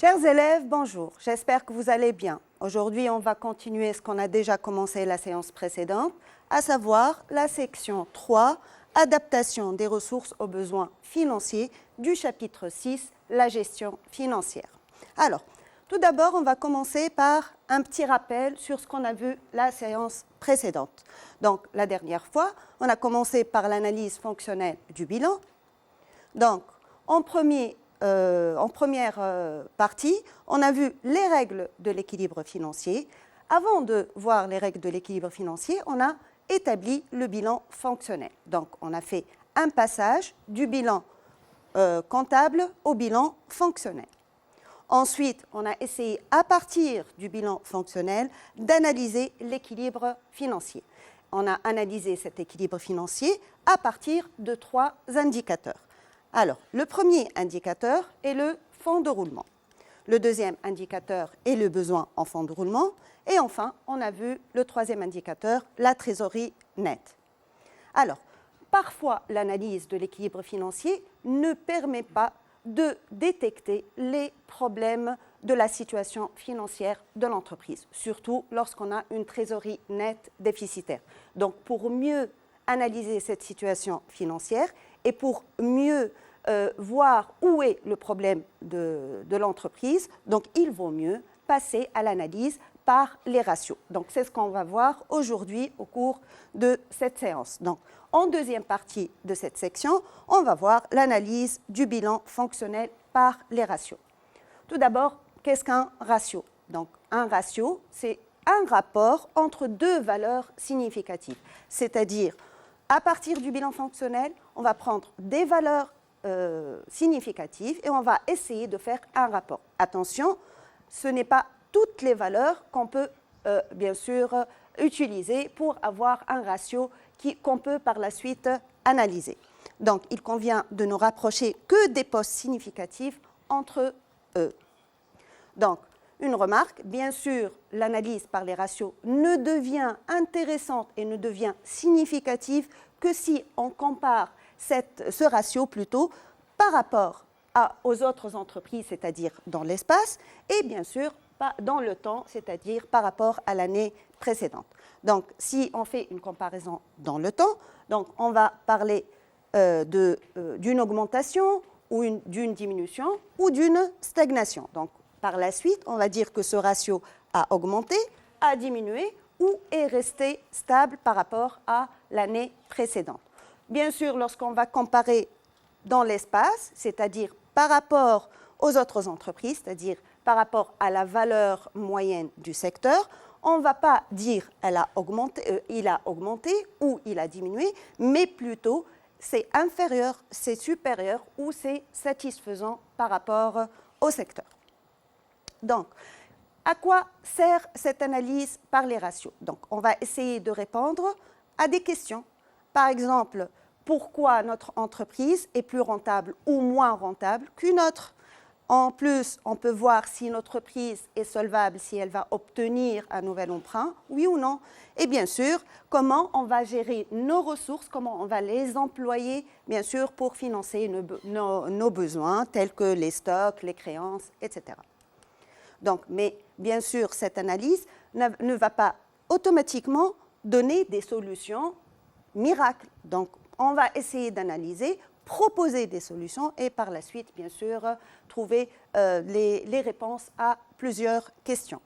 Chers élèves, bonjour. J'espère que vous allez bien. Aujourd'hui, on va continuer ce qu'on a déjà commencé la séance précédente, à savoir la section 3, adaptation des ressources aux besoins financiers du chapitre 6, la gestion financière. Alors, tout d'abord, on va commencer par un petit rappel sur ce qu'on a vu la séance précédente. Donc, la dernière fois, on a commencé par l'analyse fonctionnelle du bilan. Donc, en première partie, on a vu les règles de l'équilibre financier. Avant de voir les règles de l'équilibre financier, on a établi le bilan fonctionnel. Donc, on a fait un passage du bilan comptable au bilan fonctionnel. Ensuite, on a essayé, à partir du bilan fonctionnel, d'analyser l'équilibre financier. On a analysé cet équilibre financier à partir de 3 indicateurs. Alors, le premier indicateur est le fonds de roulement. Le deuxième indicateur est le besoin en fonds de roulement. Et enfin, on a vu le troisième indicateur, la trésorerie nette. Alors, parfois, l'analyse de l'équilibre financier ne permet pas de détecter les problèmes de la situation financière de l'entreprise, surtout lorsqu'on a une trésorerie nette déficitaire. Donc, pour mieux analyser cette situation financière et pour mieux voir où est le problème de l'entreprise, donc il vaut mieux passer à l'analyse par les ratios. Donc, c'est ce qu'on va voir aujourd'hui au cours de cette séance. Donc, en deuxième partie de cette section, on va voir l'analyse du bilan fonctionnel par les ratios. Tout d'abord, qu'est-ce qu'un ratio? Donc, un ratio, c'est un rapport entre deux valeurs significatives. C'est-à-dire, à partir du bilan fonctionnel, on va prendre des valeurs significatives et on va essayer de faire un rapport. Attention, ce n'est pas toutes les valeurs qu'on peut bien sûr utiliser pour avoir un ratio qu'on peut par la suite analyser. Donc, il convient de ne rapprocher que des postes significatifs entre eux. Donc, une remarque, bien sûr, l'analyse par les ratios ne devient intéressante et ne devient significative que si on compare ce ratio plutôt par rapport aux autres entreprises, c'est-à-dire dans l'espace, et bien sûr dans le temps, c'est-à-dire par rapport à l'année précédente. Donc, si on fait une comparaison dans le temps, donc on va parler d'une augmentation ou d'une diminution ou d'une stagnation. Donc, par la suite, on va dire que ce ratio a augmenté, a diminué ou est resté stable par rapport à l'année précédente. Bien sûr, lorsqu'on va comparer dans l'espace, c'est-à-dire par rapport aux autres entreprises, c'est-à-dire par rapport à la valeur moyenne du secteur, on ne va pas dire il a augmenté ou il a diminué, mais plutôt c'est inférieur, c'est supérieur ou c'est satisfaisant par rapport au secteur. Donc, à quoi sert cette analyse par les ratios? Donc, on va essayer de répondre à des questions. Par exemple, pourquoi notre entreprise est plus rentable ou moins rentable qu'une autre? En plus, on peut voir si notre entreprise est solvable, si elle va obtenir un nouvel emprunt, oui ou non. Et bien sûr, comment on va gérer nos ressources, comment on va les employer, bien sûr, pour financer nos besoins, tels que les stocks, les créances, etc. Donc, mais bien sûr, cette analyse ne va pas automatiquement donner des solutions miracles. Donc, on va essayer d'analyser, proposer des solutions et par la suite, bien sûr, trouver les réponses à plusieurs questions.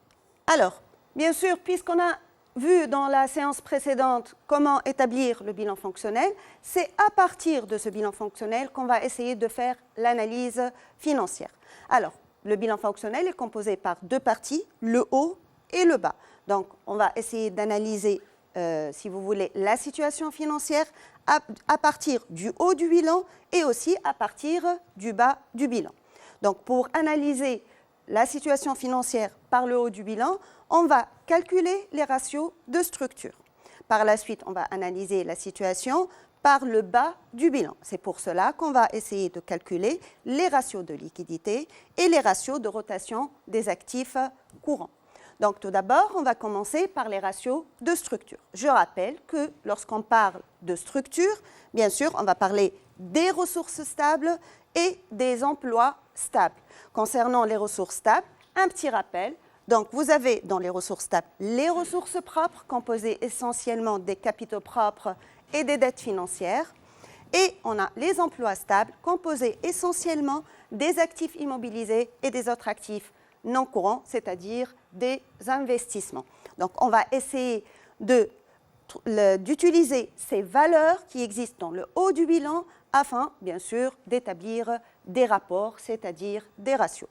Alors, bien sûr, puisqu'on a vu dans la séance précédente comment établir le bilan fonctionnel, c'est à partir de ce bilan fonctionnel qu'on va essayer de faire l'analyse financière. Alors, le bilan fonctionnel est composé par deux parties, le haut et le bas. Donc, on va essayer d'analyser, si vous voulez, la situation financière à partir du haut du bilan et aussi à partir du bas du bilan. Donc, pour analyser la situation financière par le haut du bilan, on va calculer les ratios de structure. Par la suite, on va analyser la situation par le bas du bilan. C'est pour cela qu'on va essayer de calculer les ratios de liquidité et les ratios de rotation des actifs courants. Donc tout d'abord, on va commencer par les ratios de structure. Je rappelle que lorsqu'on parle de structure, bien sûr, on va parler des ressources stables et des emplois stables. Concernant les ressources stables, un petit rappel. Donc vous avez dans les ressources stables les ressources propres, composées essentiellement des capitaux propres et des dettes financières. Et on a les emplois stables, composés essentiellement des actifs immobilisés et des autres actifs non courants, c'est-à-dire des investissements. Donc, on va essayer d'utiliser ces valeurs qui existent dans le haut du bilan afin, bien sûr, d'établir des rapports, c'est-à-dire des ratios.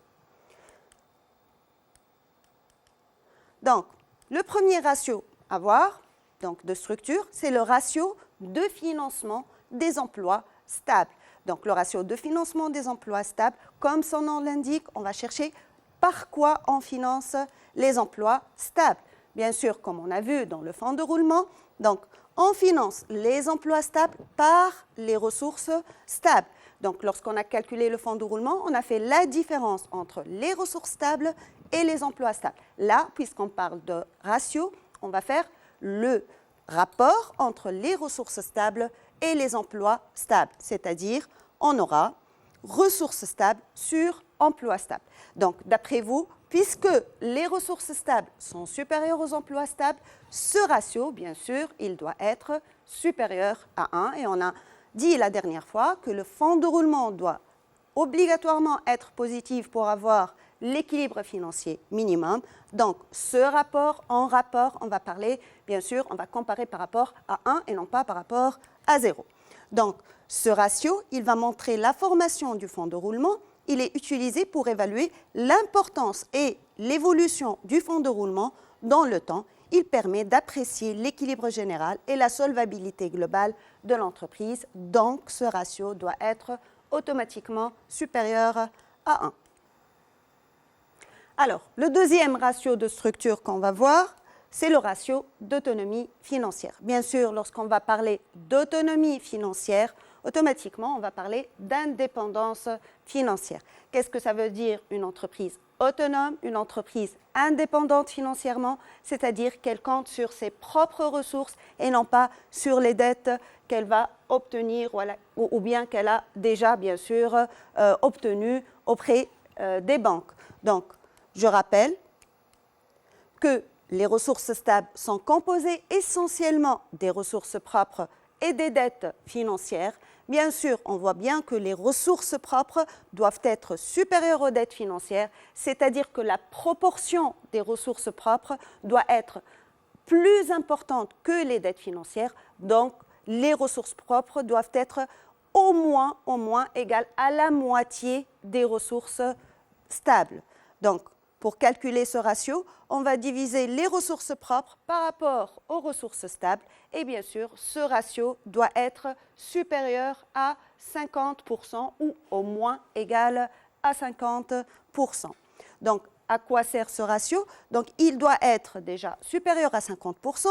Donc, le premier ratio à voir, donc de structure, c'est le ratio de financement des emplois stables. Donc, le ratio de financement des emplois stables, comme son nom l'indique, on va chercher par quoi on finance les emplois stables. Bien sûr, comme on a vu dans le fonds de roulement, donc on finance les emplois stables par les ressources stables. Donc, lorsqu'on a calculé le fonds de roulement, on a fait la différence entre les ressources stables et les emplois stables. Là, puisqu'on parle de ratio, on va faire le rapport entre les ressources stables et les emplois stables, c'est-à-dire on aura ressources stables sur emplois stables. Donc, d'après vous, puisque les ressources stables sont supérieures aux emplois stables, ce ratio, bien sûr, il doit être supérieur à 1. Et on a dit la dernière fois que le fonds de roulement doit obligatoirement être positif pour avoir l'équilibre financier minimum. Donc, ce rapport, on va parler, bien sûr, on va comparer par rapport à 1 et non pas par rapport à 0. Donc, ce ratio, il va montrer la formation du fonds de roulement. Il est utilisé pour évaluer l'importance et l'évolution du fonds de roulement dans le temps. Il permet d'apprécier l'équilibre général et la solvabilité globale de l'entreprise. Donc, ce ratio doit être automatiquement supérieur à 1. Alors, le deuxième ratio de structure qu'on va voir, c'est le ratio d'autonomie financière. Bien sûr, lorsqu'on va parler d'autonomie financière, automatiquement, on va parler d'indépendance financière. Qu'est-ce que ça veut dire une entreprise autonome, une entreprise indépendante financièrement, c'est-à-dire qu'elle compte sur ses propres ressources et non pas sur les dettes qu'elle va obtenir ou bien qu'elle a déjà, bien sûr, obtenues auprès des banques. Donc, je rappelle que les ressources stables sont composées essentiellement des ressources propres et des dettes financières. Bien sûr, on voit bien que les ressources propres doivent être supérieures aux dettes financières, c'est-à-dire que la proportion des ressources propres doit être plus importante que les dettes financières. Donc, les ressources propres doivent être au moins égales à la moitié des ressources stables. Donc, pour calculer ce ratio, on va diviser les ressources propres par rapport aux ressources stables. Et bien sûr, ce ratio doit être supérieur à 50% ou au moins égal à 50%. Donc, à quoi sert ce ratio? Donc, il doit être déjà supérieur à 50%.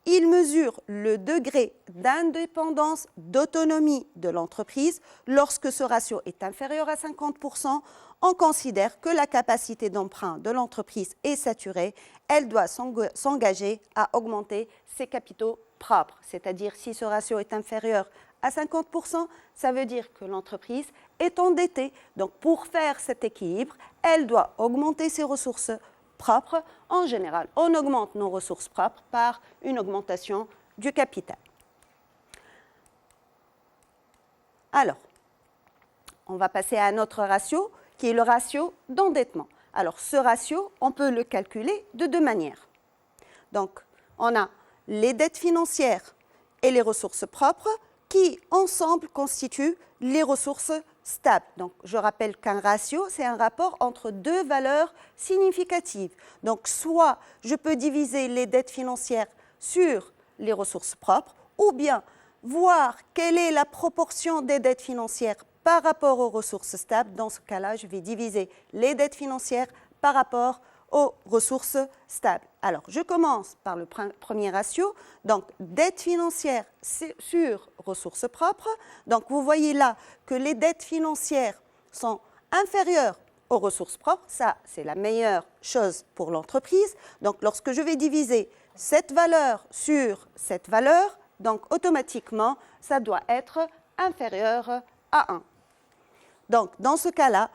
Il mesure le degré d'indépendance, d'autonomie de l'entreprise. Lorsque ce ratio est inférieur à 50%, on considère que la capacité d'emprunt de l'entreprise est saturée. Elle doit s'engager à augmenter ses capitaux propres. C'est-à-dire, si ce ratio est inférieur à 50%, ça veut dire que l'entreprise est endettée. Donc, pour faire cet équilibre, elle doit augmenter ses ressources propres. En général, on augmente nos ressources propres par une augmentation du capital. Alors, on va passer à un autre ratio, qui est le ratio d'endettement. Alors, ce ratio, on peut le calculer de deux manières. Donc, on a les dettes financières et les ressources propres qui, ensemble, constituent les ressources stables. Donc, je rappelle qu'un ratio, c'est un rapport entre deux valeurs significatives. Donc, soit je peux diviser les dettes financières sur les ressources propres, ou bien voir quelle est la proportion des dettes financières par rapport aux ressources stables. Dans ce cas-là, je vais diviser les dettes financières par rapport aux ressources stables. Alors, je commence par le premier ratio, donc dette financière sur ressources propres. Donc, vous voyez là que les dettes financières sont inférieures aux ressources propres. Ça, c'est la meilleure chose pour l'entreprise. Donc, lorsque je vais diviser cette valeur sur cette valeur, donc automatiquement, ça doit être inférieur à 1. Donc, dans ce cas-là,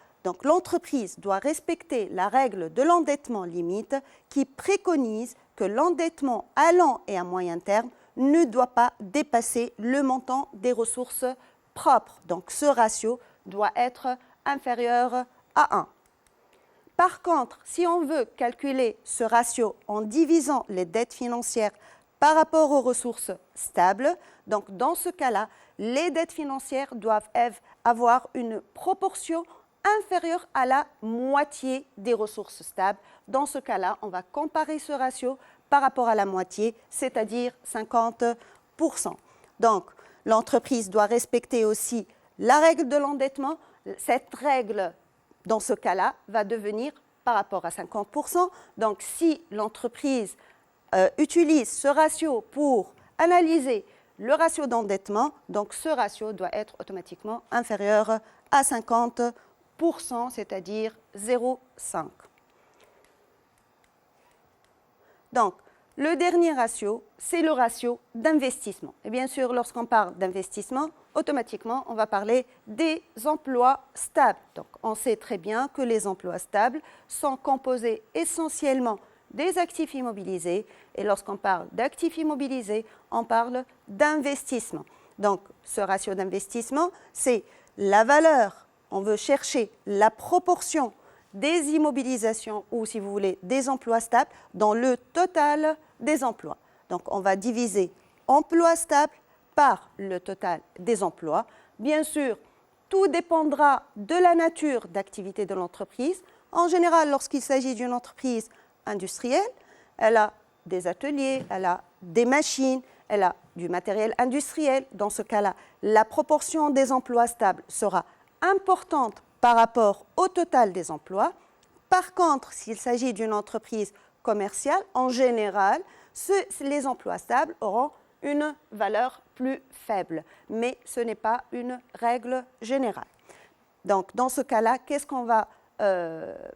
l'entreprise doit respecter la règle de l'endettement limite qui préconise que l'endettement à long et à moyen terme ne doit pas dépasser le montant des ressources propres. Donc, ce ratio doit être inférieur à 1. Par contre, si on veut calculer ce ratio en divisant les dettes financières par rapport aux ressources stables, donc dans ce cas-là, les dettes financières doivent avoir une proportion inférieure à la moitié des ressources stables. Dans ce cas-là, on va comparer ce ratio par rapport à la moitié, c'est-à-dire 50%. Donc, l'entreprise doit respecter aussi la règle de l'endettement. Cette règle, dans ce cas-là, va devenir par rapport à 50%. Donc, si l'entreprise utilise ce ratio pour analyser le ratio d'endettement, donc ce ratio doit être automatiquement inférieur à 50%, c'est-à-dire 0,5. Donc, le dernier ratio, c'est le ratio d'investissement. Et bien sûr, lorsqu'on parle d'investissement, automatiquement, on va parler des emplois stables. Donc, on sait très bien que les emplois stables sont composés essentiellement des actifs immobilisés. Et lorsqu'on parle d'actifs immobilisés, on parle d'investissement. Donc, ce ratio d'investissement, c'est la valeur. On veut chercher la proportion des immobilisations ou, si vous voulez, des emplois stables dans le total des emplois. Donc, on va diviser emplois stables par le total des emplois. Bien sûr, tout dépendra de la nature d'activité de l'entreprise. En général, lorsqu'il s'agit d'une entreprise industrielle, elle a des ateliers, elle a des machines, elle a du matériel industriel. Dans ce cas-là, la proportion des emplois stables sera importante par rapport au total des emplois. Par contre, s'il s'agit d'une entreprise commerciale, en général, les emplois stables auront une valeur plus faible. Mais ce n'est pas une règle générale. Donc, dans ce cas-là, qu'est-ce qu'on va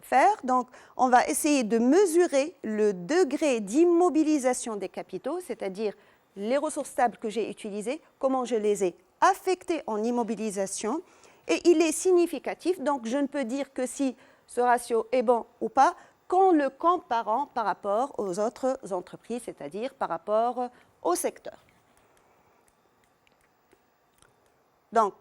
faire? Donc, on va essayer de mesurer le degré d'immobilisation des capitaux, c'est-à-dire les ressources stables que j'ai utilisées, comment je les ai affectées en immobilisation. Et il est significatif, donc je ne peux dire que si ce ratio est bon ou pas qu'en le comparant par rapport aux autres entreprises, c'est-à-dire par rapport au secteur. Donc,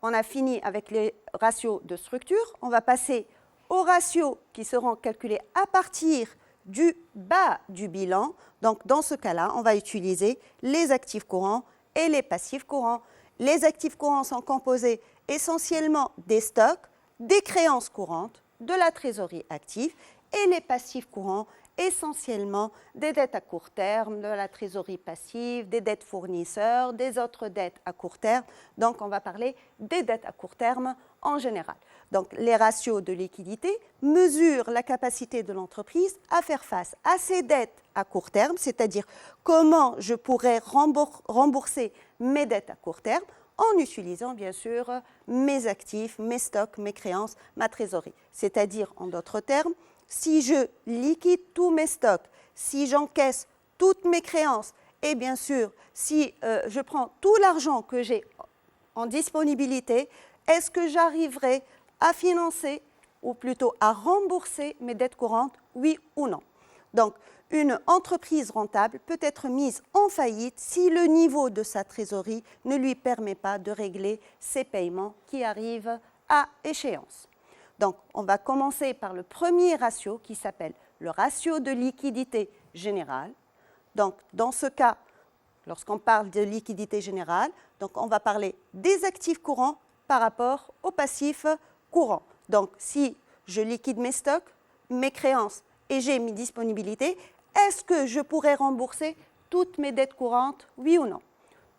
on a fini avec les ratios de structure. On va passer aux ratios qui seront calculés à partir du bas du bilan. Donc, dans ce cas-là, on va utiliser les actifs courants et les passifs courants. Les actifs courants sont composés essentiellement des stocks, des créances courantes, de la trésorerie active, et les passifs courants essentiellement des dettes à court terme, de la trésorerie passive, des dettes fournisseurs, des autres dettes à court terme. Donc, on va parler des dettes à court terme en général. Donc, les ratios de liquidité mesurent la capacité de l'entreprise à faire face à ces dettes à court terme, c'est-à-dire comment je pourrais rembourser mes dettes à court terme en utilisant bien sûr mes actifs, mes stocks, mes créances, ma trésorerie. C'est-à-dire, en d'autres termes, si je liquide tous mes stocks, si j'encaisse toutes mes créances et bien sûr, si je prends tout l'argent que j'ai en disponibilité, est-ce que j'arriverai à financer ou plutôt à rembourser mes dettes courantes, oui ou non? Donc, une entreprise rentable peut être mise en faillite si le niveau de sa trésorerie ne lui permet pas de régler ses paiements qui arrivent à échéance. Donc, on va commencer par le premier ratio qui s'appelle le ratio de liquidité générale. Donc, dans ce cas, lorsqu'on parle de liquidité générale, donc on va parler des actifs courants par rapport aux passifs courants. Donc, si je liquide mes stocks, mes créances et j'ai mes disponibilités, est-ce que je pourrais rembourser toutes mes dettes courantes, oui ou non?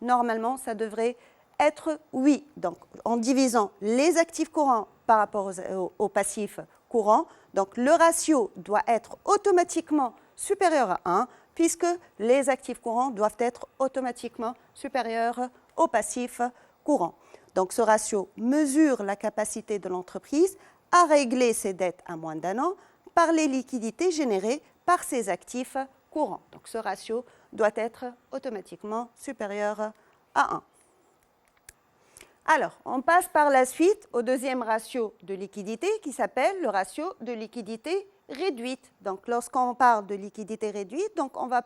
Normalement, ça devrait être oui. Donc, en divisant les actifs courants par rapport aux passifs courants, donc le ratio doit être automatiquement supérieur à 1, puisque les actifs courants doivent être automatiquement supérieurs aux passifs courants. Donc, ce ratio mesure la capacité de l'entreprise à régler ses dettes à moins d'1 an par les liquidités générées par ses actifs courants. Donc ce ratio doit être automatiquement supérieur à 1. Alors, on passe par la suite au deuxième ratio de liquidité qui s'appelle le ratio de liquidité réduite. Donc, lorsqu'on parle de liquidité réduite, donc on va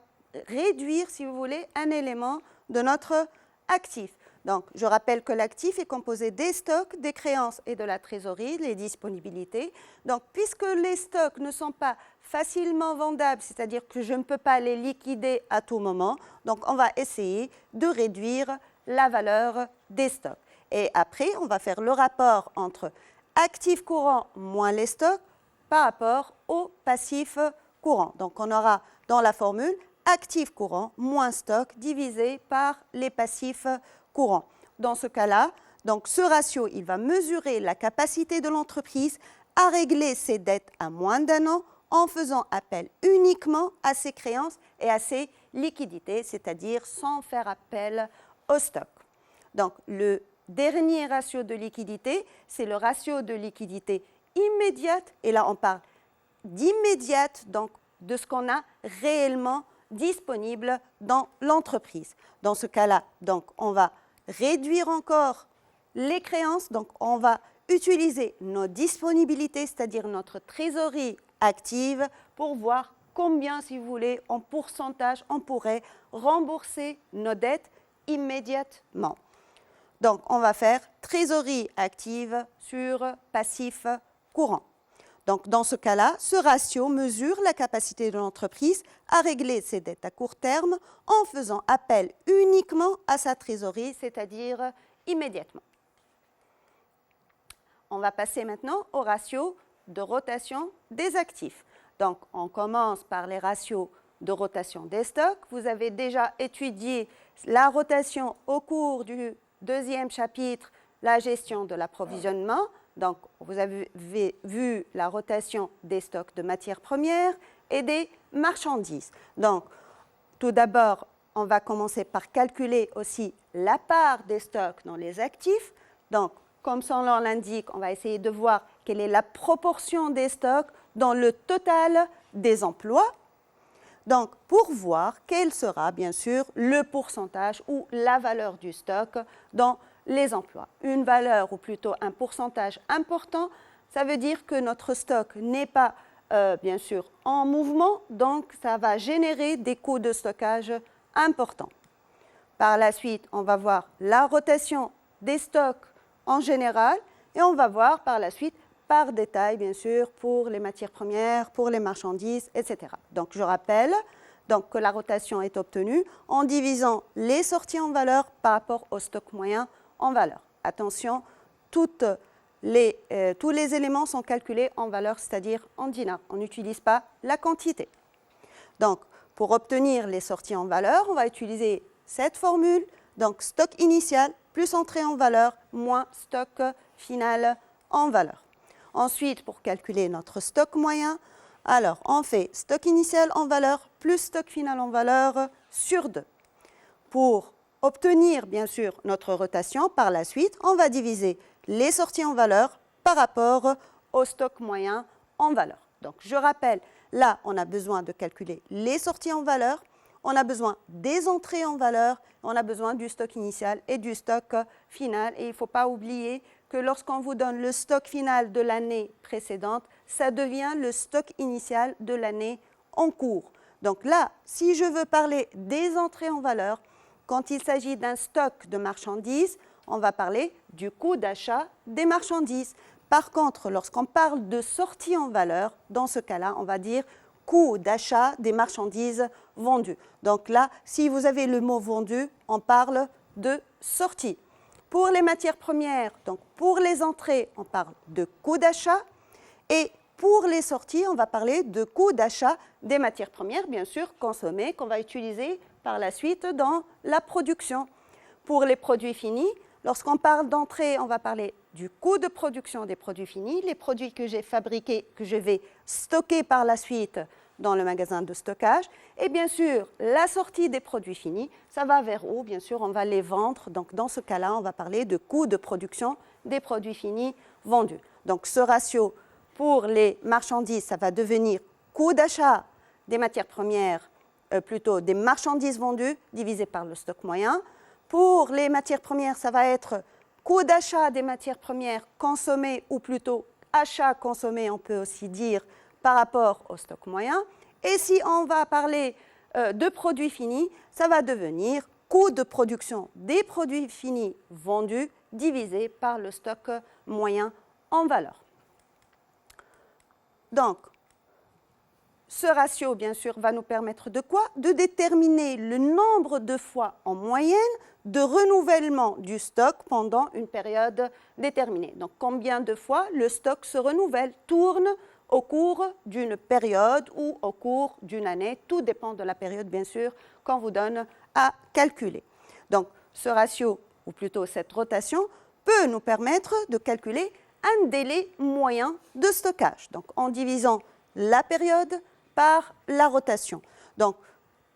réduire, si vous voulez, un élément de notre actif. Donc, je rappelle que l'actif est composé des stocks, des créances et de la trésorerie, les disponibilités. Donc, puisque les stocks ne sont pas facilement vendables, c'est-à-dire que je ne peux pas les liquider à tout moment, donc on va essayer de réduire la valeur des stocks. Et après, on va faire le rapport entre actifs courants moins les stocks par rapport aux passifs courants. Donc, on aura dans la formule actifs courants moins stocks divisé par les passifs courants. Dans ce cas-là, donc ce ratio, il va mesurer la capacité de l'entreprise à régler ses dettes à moins d'1 an en faisant appel uniquement à ses créances et à ses liquidités, c'est-à-dire sans faire appel au stock. Donc, le dernier ratio de liquidité, c'est le ratio de liquidité immédiate. Et là, on parle d'immédiate, donc de ce qu'on a réellement disponible dans l'entreprise. Dans ce cas-là, donc, on va réduire encore les créances. Donc, on va utiliser nos disponibilités, c'est-à-dire notre trésorerie active, pour voir combien, si vous voulez, en pourcentage, on pourrait rembourser nos dettes immédiatement. Donc, on va faire trésorerie active sur passif courant. Donc, dans ce cas-là, ce ratio mesure la capacité de l'entreprise à régler ses dettes à court terme en faisant appel uniquement à sa trésorerie, c'est-à-dire immédiatement. On va passer maintenant au ratio de rotation des actifs. Donc, on commence par les ratios de rotation des stocks. Vous avez déjà étudié la rotation au cours du deuxième chapitre, la gestion de l'approvisionnement. Donc, vous avez vu la rotation des stocks de matières premières et des marchandises. Donc, tout d'abord, on va commencer par calculer aussi la part des stocks dans les actifs. Donc, comme son nom l'indique, on va essayer de voir quelle est la proportion des stocks dans le total des emplois. Donc, pour voir quel sera, bien sûr, le pourcentage ou la valeur du stock dans les emplois. Une valeur ou plutôt un pourcentage important, ça veut dire que notre stock n'est pas, bien sûr, en mouvement, donc ça va générer des coûts de stockage importants. Par la suite, on va voir la rotation des stocks en général et on va voir par la suite par détail, bien sûr, pour les matières premières, pour les marchandises, etc. Donc, je rappelle donc, que la rotation est obtenue en divisant les sorties en valeur par rapport au stock moyen en valeur. Attention, tous les éléments sont calculés en valeur, c'est-à-dire en dinars. On n'utilise pas la quantité. Donc, pour obtenir les sorties en valeur, on va utiliser cette formule. Donc, stock initial plus entrée en valeur moins stock final en valeur. Ensuite, pour calculer notre stock moyen, alors on fait stock initial en valeur plus stock final en valeur sur 2. Pour obtenir, bien sûr, notre rotation, par la suite, on va diviser les sorties en valeur par rapport au stock moyen en valeur. Donc, je rappelle, là, on a besoin de calculer les sorties en valeur, on a besoin des entrées en valeur, on a besoin du stock initial et du stock final. Et il ne faut pas oublier que lorsqu'on vous donne le stock final de l'année précédente, ça devient le stock initial de l'année en cours. Donc là, si je veux parler des entrées en valeur, quand il s'agit d'un stock de marchandises, on va parler du coût d'achat des marchandises. Par contre, lorsqu'on parle de sortie en valeur, dans ce cas-là, on va dire coût d'achat des marchandises vendues. Donc là, si vous avez le mot vendu, on parle de sortie. Pour les matières premières, donc pour les entrées, on parle de coût d'achat. Et pour les sorties, on va parler de coût d'achat des matières premières, bien sûr, consommées, qu'on va utiliser par la suite dans la production. Pour les produits finis, lorsqu'on parle d'entrée, on va parler du coût de production des produits finis, les produits que j'ai fabriqués, que je vais stocker par la suite dans le magasin de stockage. Et bien sûr, la sortie des produits finis, ça va vers où? Bien sûr, on va les vendre. Donc, dans ce cas-là, on va parler de coût de production des produits finis vendus. Donc ce ratio pour les marchandises, ça va devenir coût d'achat des matières premières, plutôt des marchandises vendues divisé par le stock moyen. Pour les matières premières, ça va être coût d'achat des matières premières consommées, ou plutôt achat consommé, on peut aussi dire, par rapport au stock moyen. Et si on va parler de produits finis, ça va devenir coût de production des produits finis vendus divisé par le stock moyen en valeur. Donc, ce ratio, bien sûr, va nous permettre de quoi? De déterminer le nombre de fois en moyenne de renouvellement du stock pendant une période déterminée. Donc, combien de fois le stock se renouvelle, tourne au cours d'une période ou au cours d'une année. Tout dépend de la période, bien sûr, qu'on vous donne à calculer. Donc, ce ratio, ou plutôt cette rotation, peut nous permettre de calculer un délai moyen de stockage. Donc, en divisant la période par la rotation. Donc,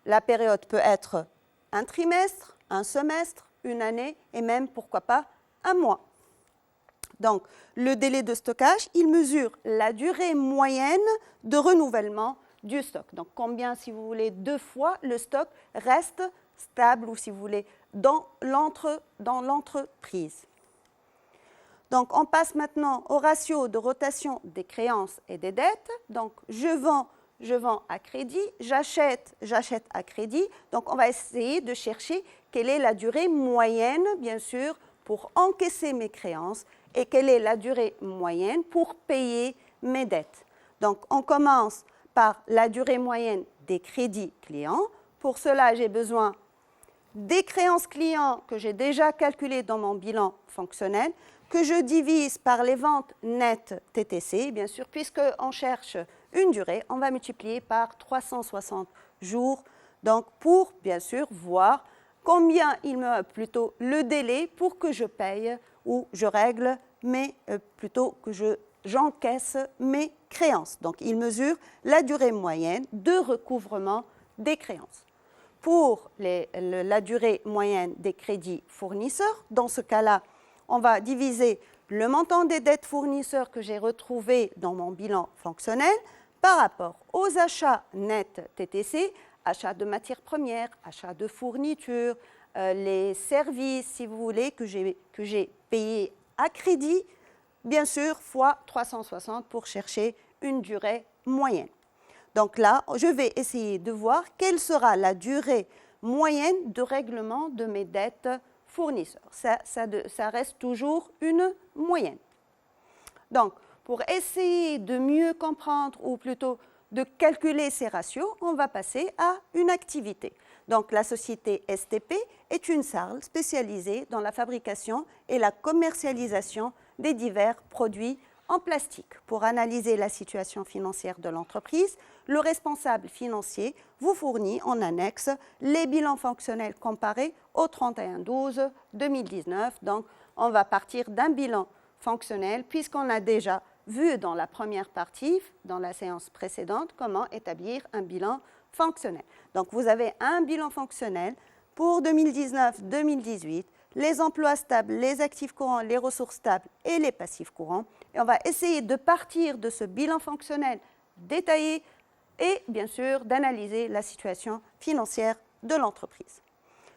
la période peut être un trimestre, un semestre, une année et même, pourquoi pas, un mois. Donc, le délai de stockage, il mesure la durée moyenne de renouvellement du stock. Donc, combien, si vous voulez, de fois le stock reste stable ou, si vous voulez, dans l'entreprise. Donc, on passe maintenant au ratio de rotation des créances et des dettes. Donc, je vends à crédit, j'achète à crédit. Donc, on va essayer de chercher quelle est la durée moyenne, bien sûr, pour encaisser mes créances et quelle est la durée moyenne pour payer mes dettes. Donc, on commence par la durée moyenne des crédits clients. Pour cela, j'ai besoin des créances clients que j'ai déjà calculées dans mon bilan fonctionnel, que je divise par les ventes nettes TTC, bien sûr, puisqu'on cherche une durée, on va multiplier par 360 jours, donc pour, bien sûr, voir combien il me plutôt le délai pour que je paye ou je règle, mais plutôt que j'encaisse mes créances. Donc, il mesure la durée moyenne de recouvrement des créances. Pour la durée moyenne des crédits fournisseurs, dans ce cas-là, on va diviser le montant des dettes fournisseurs que j'ai retrouvé dans mon bilan fonctionnel par rapport aux achats nets TTC, achats de matières premières, achats de fournitures, les services, si vous voulez, que j'ai payés à crédit, bien sûr, fois 360 pour chercher une durée moyenne. Donc là, je vais essayer de voir quelle sera la durée moyenne de règlement de mes dettes fournisseurs. Ça reste toujours une moyenne. Donc, pour essayer de mieux comprendre, ou plutôt de calculer ces ratios, on va passer à une activité. Donc, la société STP est une salle spécialisée dans la fabrication et la commercialisation des divers produits en plastique. Pour analyser la situation financière de l'entreprise, le responsable financier vous fournit en annexe les bilans fonctionnels comparés au 31/12/2019. Donc, on va partir d'un bilan fonctionnel puisqu'on a déjà vu dans la première partie, dans la séance précédente, comment établir un bilan fonctionnel. Donc, vous avez un bilan fonctionnel pour 2019-2018, les emplois stables, les actifs courants, les ressources stables et les passifs courants. Et on va essayer de partir de ce bilan fonctionnel détaillé et, bien sûr, d'analyser la situation financière de l'entreprise.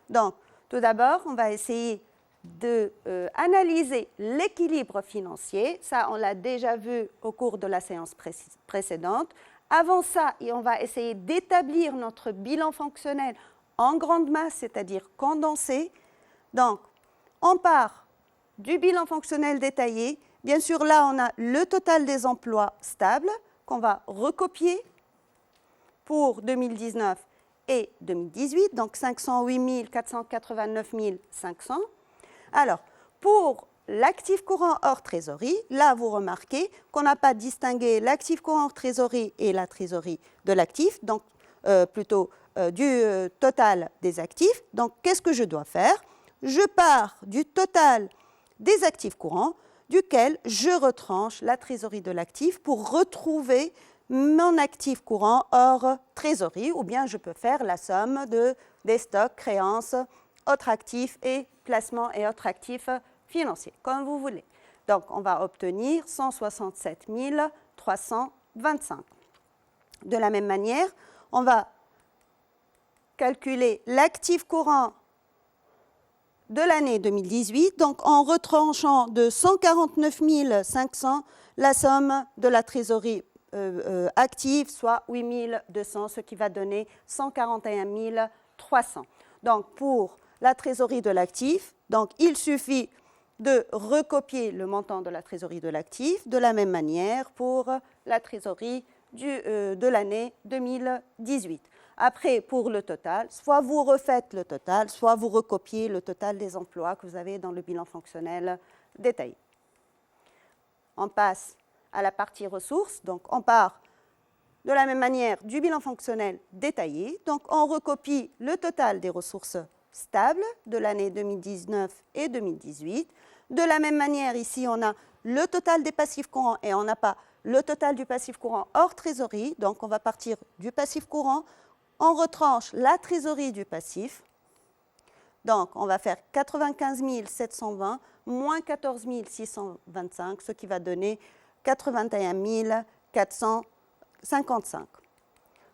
Donc, tout d'abord, on va essayer d'analyser l'équilibre financier. Ça, on l'a déjà vu au cours de la séance précédente. Avant ça, on va essayer d'établir notre bilan fonctionnel en grande masse, c'est-à-dire condensé. Donc, on part du bilan fonctionnel détaillé. Bien sûr, là, on a le total des emplois stables qu'on va recopier pour 2019 et 2018, donc 508 489 500. Alors, pour l'actif courant hors trésorerie, là, vous remarquez qu'on n'a pas distingué l'actif courant hors trésorerie et la trésorerie de l'actif, donc plutôt du total des actifs. Donc, qu'est-ce que je dois faire? Je pars du total des actifs courants, duquel je retranche la trésorerie de l'actif pour retrouver mon actif courant hors trésorerie, ou bien je peux faire la somme des stocks, créances, autres actifs et placements et autres actifs financiers, comme vous voulez. Donc, on va obtenir 167 325. De la même manière, on va calculer l'actif courant de l'année 2018, donc en retranchant de 149 500 la somme de la trésorerie active, soit 8 200, ce qui va donner 141 300. Donc, pour la trésorerie de l'actif, donc il suffit de recopier le montant de la trésorerie de l'actif de la même manière pour la trésorerie de l'année 2018. Après, pour le total, soit vous refaites le total, soit vous recopiez le total des emplois que vous avez dans le bilan fonctionnel détaillé. On passe à la partie ressources. Donc, on part de la même manière du bilan fonctionnel détaillé. Donc, on recopie le total des ressources stables de l'année 2019 et 2018. De la même manière, ici, on a le total des passifs courants et on n'a pas le total du passif courant hors trésorerie. Donc, on va partir du passif courant. On retranche la trésorerie du passif. Donc, on va faire 95 720 moins 14 625, ce qui va donner 81 455.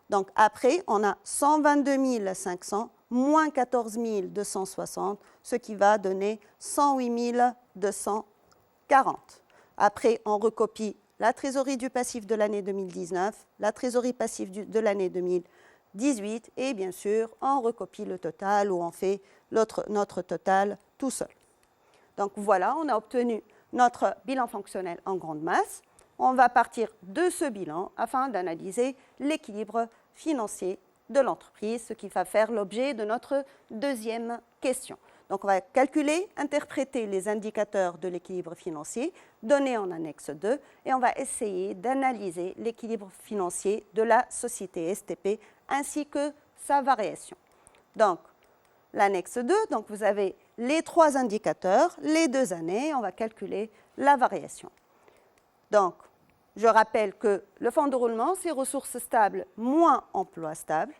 Donc, après, on a 122 500 moins 14 260, ce qui va donner 108 240. Après, on recopie la trésorerie du passif de l'année 2019, la trésorerie passive de l'année 2018 et bien sûr, on recopie le total ou on fait notre total tout seul. Donc voilà, on a obtenu notre bilan fonctionnel en grande masse. On va partir de ce bilan afin d'analyser l'équilibre financier de l'entreprise, ce qui va faire l'objet de notre deuxième question. Donc on va calculer, interpréter les indicateurs de l'équilibre financier donnés en annexe 2 et on va essayer d'analyser l'équilibre financier de la société STP ainsi que sa variation. Donc l'annexe 2, donc vous avez les trois indicateurs, les 2 années, on va calculer la variation. Donc, je rappelle que le fonds de roulement, c'est ressources stables moins emplois stables.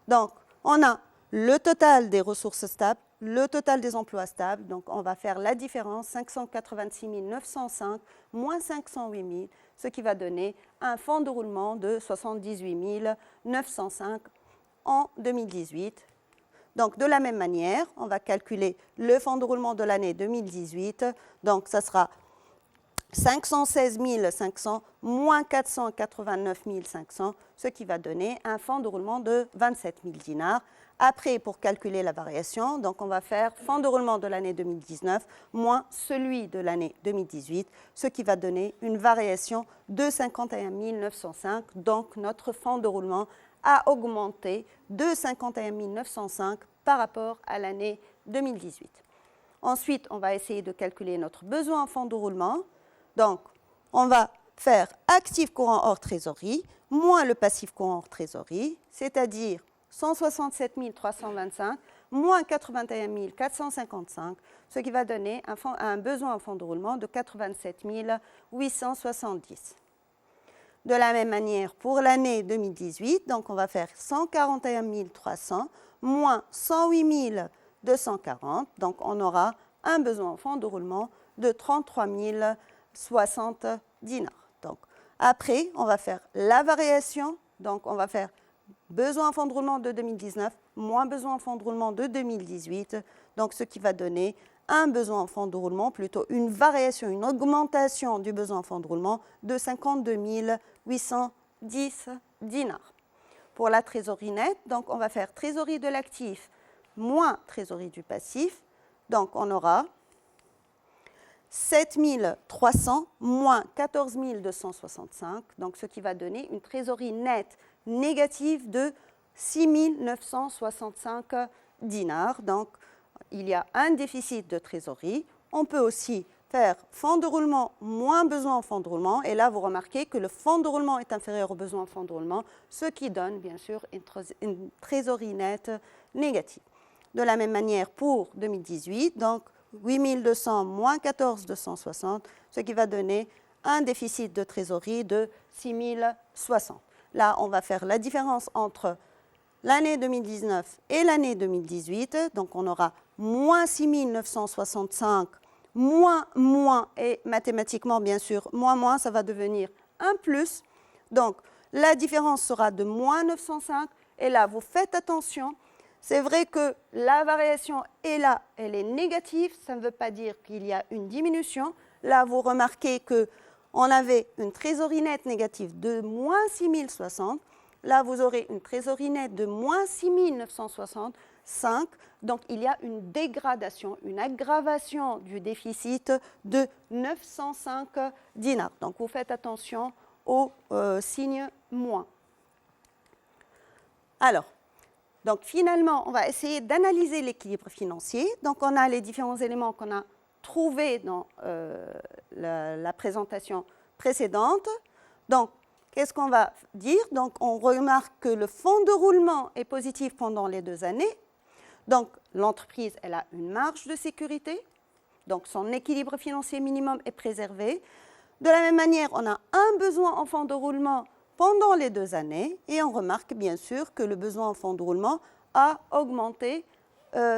Donc, on a le total des ressources stables, le total des emplois stables. Donc, on va faire la différence, 586 905 moins 508 000, ce qui va donner un fonds de roulement de 78 905 en 2018. Donc, de la même manière, on va calculer le fonds de roulement de l'année 2018. Donc, ça sera 516 500 moins 489 500, ce qui va donner un fonds de roulement de 27 000 dinars. Après, pour calculer la variation, donc on va faire fonds de roulement de l'année 2019 moins celui de l'année 2018, ce qui va donner une variation de 51 905. Donc, notre fonds de roulement a augmenté de 51 905 par rapport à l'année 2018. Ensuite, on va essayer de calculer notre besoin en fonds de roulement. Donc, on va faire actif courant hors trésorerie moins le passif courant hors trésorerie, c'est-à-dire 167 325 moins 81 455, ce qui va donner un besoin en fonds de roulement de 87 870. De la même manière, pour l'année 2018, donc on va faire 141 300 moins 108 240, donc on aura un besoin en fonds de roulement de 33 060 dinars. Donc, après, on va faire la variation, donc on va faire besoin en fonds de roulement de 2019 moins besoin en fonds de roulement de 2018, donc ce qui va donner un besoin en fonds de roulement, plutôt une variation, une augmentation du besoin en fonds de roulement de 52 810 dinars. Pour la trésorerie nette, donc on va faire trésorerie de l'actif moins trésorerie du passif, donc on aura 7 300 moins 14 265, donc ce qui va donner une trésorerie nette négative de 6 965 dinars. Donc, il y a un déficit de trésorerie. On peut aussi faire fonds de roulement moins besoin en fonds de roulement. Et là, vous remarquez que le fonds de roulement est inférieur au besoin en fonds de roulement, ce qui donne, bien sûr, une trésorerie nette négative. De la même manière, pour 2018, donc 8 200 moins 14 260, ce qui va donner un déficit de trésorerie de 6 060. Là, on va faire la différence entre l'année 2019 et l'année 2018. Donc, on aura moins 6 965 moins, et mathématiquement, bien sûr, moins, ça va devenir un plus. Donc, la différence sera de moins 905. Et là, vous faites attention. C'est vrai que la variation est là, elle est négative. Ça ne veut pas dire qu'il y a une diminution. Là, vous remarquez qu'on avait une trésorerie nette négative de moins 6060. Là, vous aurez une trésorerie nette de moins 6965. Donc, il y a une dégradation, une aggravation du déficit de 905 dinars. Donc, vous faites attention au signe moins. Alors, donc finalement, on va essayer d'analyser l'équilibre financier. Donc, on a les différents éléments qu'on a trouvés dans la présentation précédente. Donc, qu'est-ce qu'on va dire? Donc, on remarque que le fonds de roulement est positif pendant les 2 années. Donc, l'entreprise, elle a une marge de sécurité. Donc, son équilibre financier minimum est préservé. De la même manière, on a un besoin en fonds de roulement pendant les 2 années. Et on remarque bien sûr que le besoin en fonds de roulement a augmenté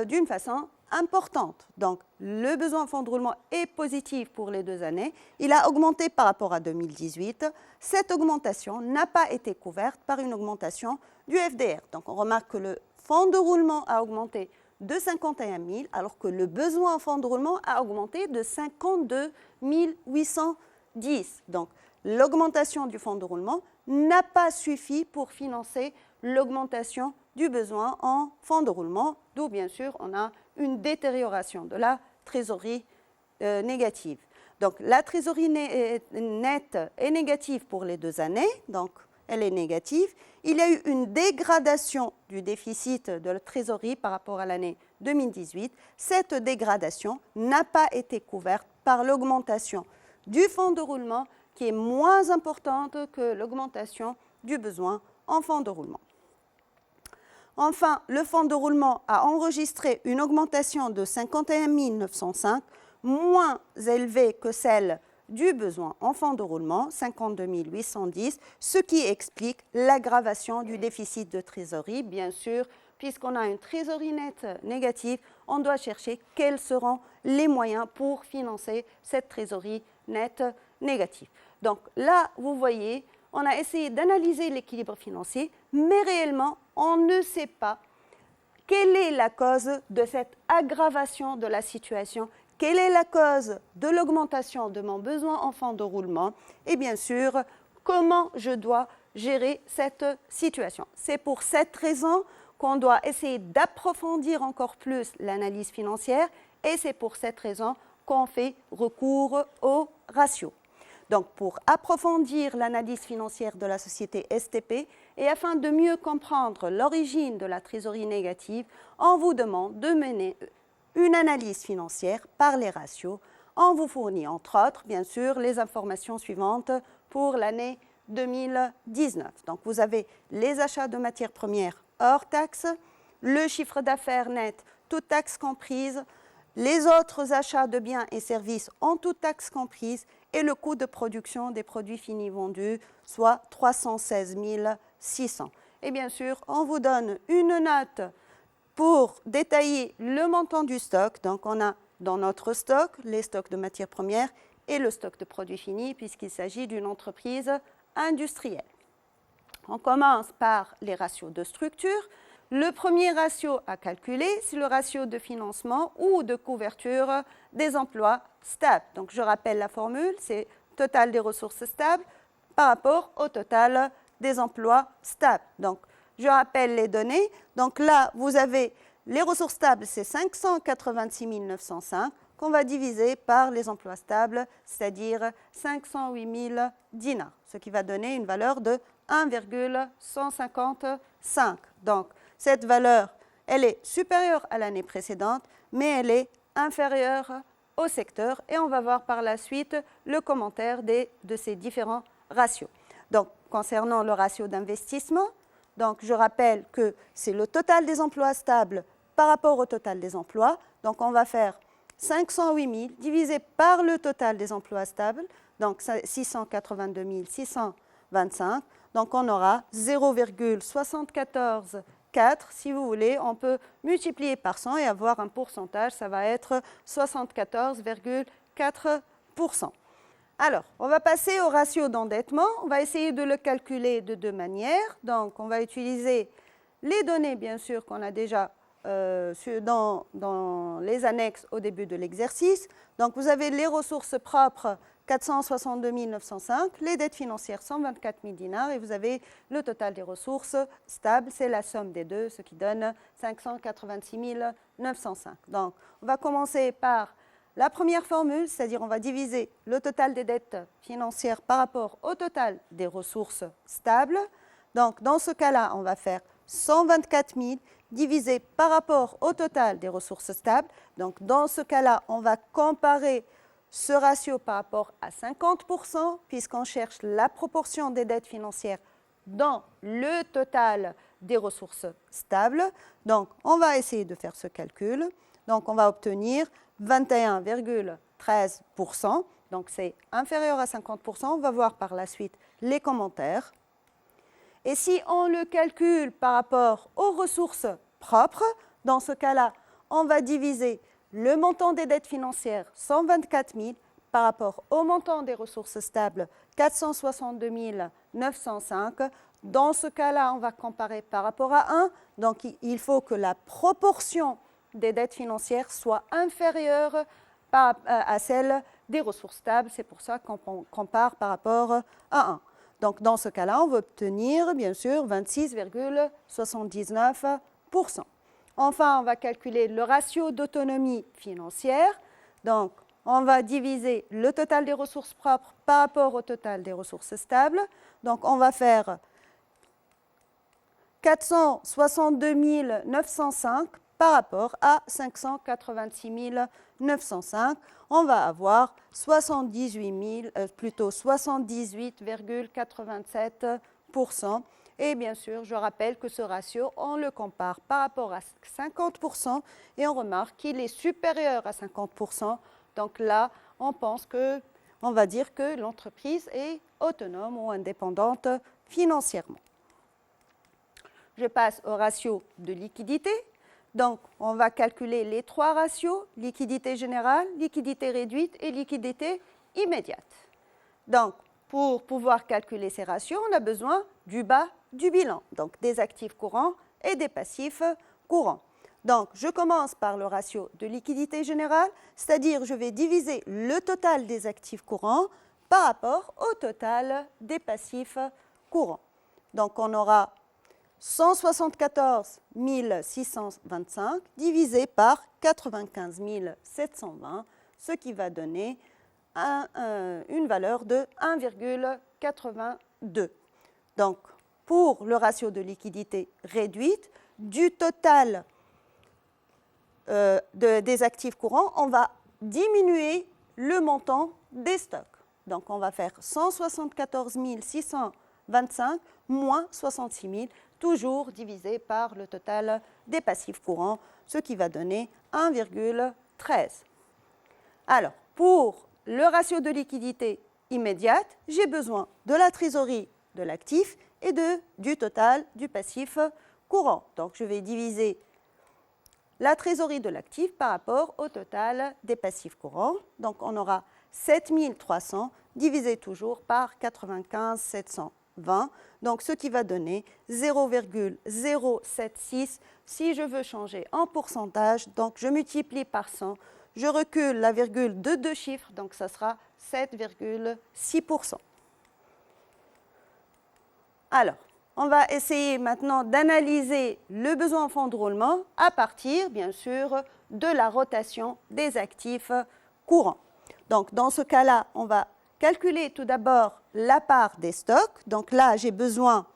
d'une façon importante. Donc, le besoin en fonds de roulement est positif pour les 2 années. Il a augmenté par rapport à 2018. Cette augmentation n'a pas été couverte par une augmentation du FDR. Donc, on remarque que le fonds de roulement a augmenté de 51 000, alors que le besoin en fonds de roulement a augmenté de 52 810. Donc, l'augmentation du fonds de roulement n'a pas suffi pour financer l'augmentation du besoin en fonds de roulement, d'où bien sûr on a une détérioration de la trésorerie négative. Donc la trésorerie nette est négative pour les 2 années, donc elle est négative. Il y a eu une dégradation du déficit de la trésorerie par rapport à l'année 2018. Cette dégradation n'a pas été couverte par l'augmentation du fonds de roulement qui est moins importante que l'augmentation du besoin en fonds de roulement. Enfin, le fonds de roulement a enregistré une augmentation de 51 905, moins élevée que celle du besoin en fonds de roulement, 52 810, ce qui explique l'aggravation du déficit de trésorerie. Bien sûr, puisqu'on a une trésorerie nette négative, on doit chercher quels seront les moyens pour financer cette trésorerie nette négative. Donc là, vous voyez, on a essayé d'analyser l'équilibre financier, mais réellement, on ne sait pas quelle est la cause de cette aggravation de la situation, quelle est la cause de l'augmentation de mon besoin en fonds de roulement et bien sûr, comment je dois gérer cette situation. C'est pour cette raison qu'on doit essayer d'approfondir encore plus l'analyse financière et c'est pour cette raison qu'on fait recours aux ratios. Donc, pour approfondir l'analyse financière de la société STP et afin de mieux comprendre l'origine de la trésorerie négative, on vous demande de mener une analyse financière par les ratios. On vous fournit, entre autres, bien sûr, les informations suivantes pour l'année 2019. Donc, vous avez les achats de matières premières hors taxes, le chiffre d'affaires net, toutes taxes comprises, les autres achats de biens et services en toutes taxes comprises et le coût de production des produits finis vendus, soit 316 600. Et bien sûr, on vous donne une note pour détailler le montant du stock. Donc, on a dans notre stock les stocks de matières premières et le stock de produits finis puisqu'il s'agit d'une entreprise industrielle. On commence par les ratios de structure. Le premier ratio à calculer, c'est le ratio de financement ou de couverture des emplois stables. Donc, je rappelle la formule, c'est total des ressources stables par rapport au total des emplois stables. Donc, je rappelle les données. Donc là, vous avez les ressources stables, c'est 586 905 qu'on va diviser par les emplois stables, c'est-à-dire 508 000 dinars, ce qui va donner une valeur de 1,155. Donc, cette valeur, elle est supérieure à l'année précédente, mais elle est inférieure au secteur. Et on va voir par la suite le commentaire de ces différents ratios. Donc, concernant le ratio d'investissement, donc je rappelle que c'est le total des emplois stables par rapport au total des emplois. Donc, on va faire 508 000 divisé par le total des emplois stables, donc 682 625. Donc, on aura 0,74 4, si vous voulez, on peut multiplier par 100 et avoir un pourcentage, ça va être 74,4%. Alors, on va passer au ratio d'endettement. On va essayer de le calculer de deux manières. Donc, on va utiliser les données, bien sûr, qu'on a déjà dans les annexes au début de l'exercice. Donc, vous avez les ressources propres, 462 905, les dettes financières, 124 000 dinars, et vous avez le total des ressources stables, c'est la somme des deux, ce qui donne 586 905. Donc, on va commencer par la première formule, c'est-à-dire on va diviser le total des dettes financières par rapport au total des ressources stables. Donc, dans ce cas-là, on va faire 124 000 divisé par rapport au total des ressources stables. Donc, dans ce cas-là, on va comparer ce ratio par rapport à 50%, puisqu'on cherche la proportion des dettes financières dans le total des ressources stables. Donc, on va essayer de faire ce calcul. Donc, on va obtenir 21,13%. Donc, c'est inférieur à 50%. On va voir par la suite les commentaires. Et si on le calcule par rapport aux ressources propres, dans ce cas-là, on va diviser le montant des dettes financières, 124 000, par rapport au montant des ressources stables, 462 905. Dans ce cas-là, on va comparer par rapport à 1. Donc, il faut que la proportion des dettes financières soit inférieure à celle des ressources stables. C'est pour ça qu'on compare par rapport à 1. Donc, dans ce cas-là, on va obtenir, bien sûr, 26,79%. Enfin, on va calculer le ratio d'autonomie financière. Donc, on va diviser le total des ressources propres par rapport au total des ressources stables. Donc, on va faire 462 905 par rapport à 586 905. On va avoir 78,87%. Et bien sûr, je rappelle que ce ratio, on le compare par rapport à 50% et on remarque qu'il est supérieur à 50%. Donc là, on va dire que l'entreprise est autonome ou indépendante financièrement. Je passe au ratio de liquidité. Donc, on va calculer les trois ratios, liquidité générale, liquidité réduite et liquidité immédiate. Donc, pour pouvoir calculer ces ratios, on a besoin du bas du bilan, donc des actifs courants et des passifs courants. Donc, je commence par le ratio de liquidité générale, c'est-à-dire je vais diviser le total des actifs courants par rapport au total des passifs courants. Donc, on aura 174 625 divisé par 95 720, ce qui va donner une valeur de 1,82. Donc, pour le ratio de liquidité réduite, du total des actifs courants, on va diminuer le montant des stocks. Donc, on va faire 174 625 moins 66 000, toujours divisé par le total des passifs courants, ce qui va donner 1,13. Alors, pour le ratio de liquidité immédiate, j'ai besoin de la trésorerie de l'actif et du total du passif courant. Donc, je vais diviser la trésorerie de l'actif par rapport au total des passifs courants. Donc, on aura 7 300 divisé toujours par 95 720. Donc, ce qui va donner 0,076. Si je veux changer en pourcentage, donc je multiplie par 100. Je recule la virgule de deux chiffres, donc ça sera 7,6%. Alors, on va essayer maintenant d'analyser le besoin en fonds de roulement à partir, bien sûr, de la rotation des actifs courants. Donc, dans ce cas-là, on va calculer tout d'abord la part des stocks. Donc là, j'ai besoin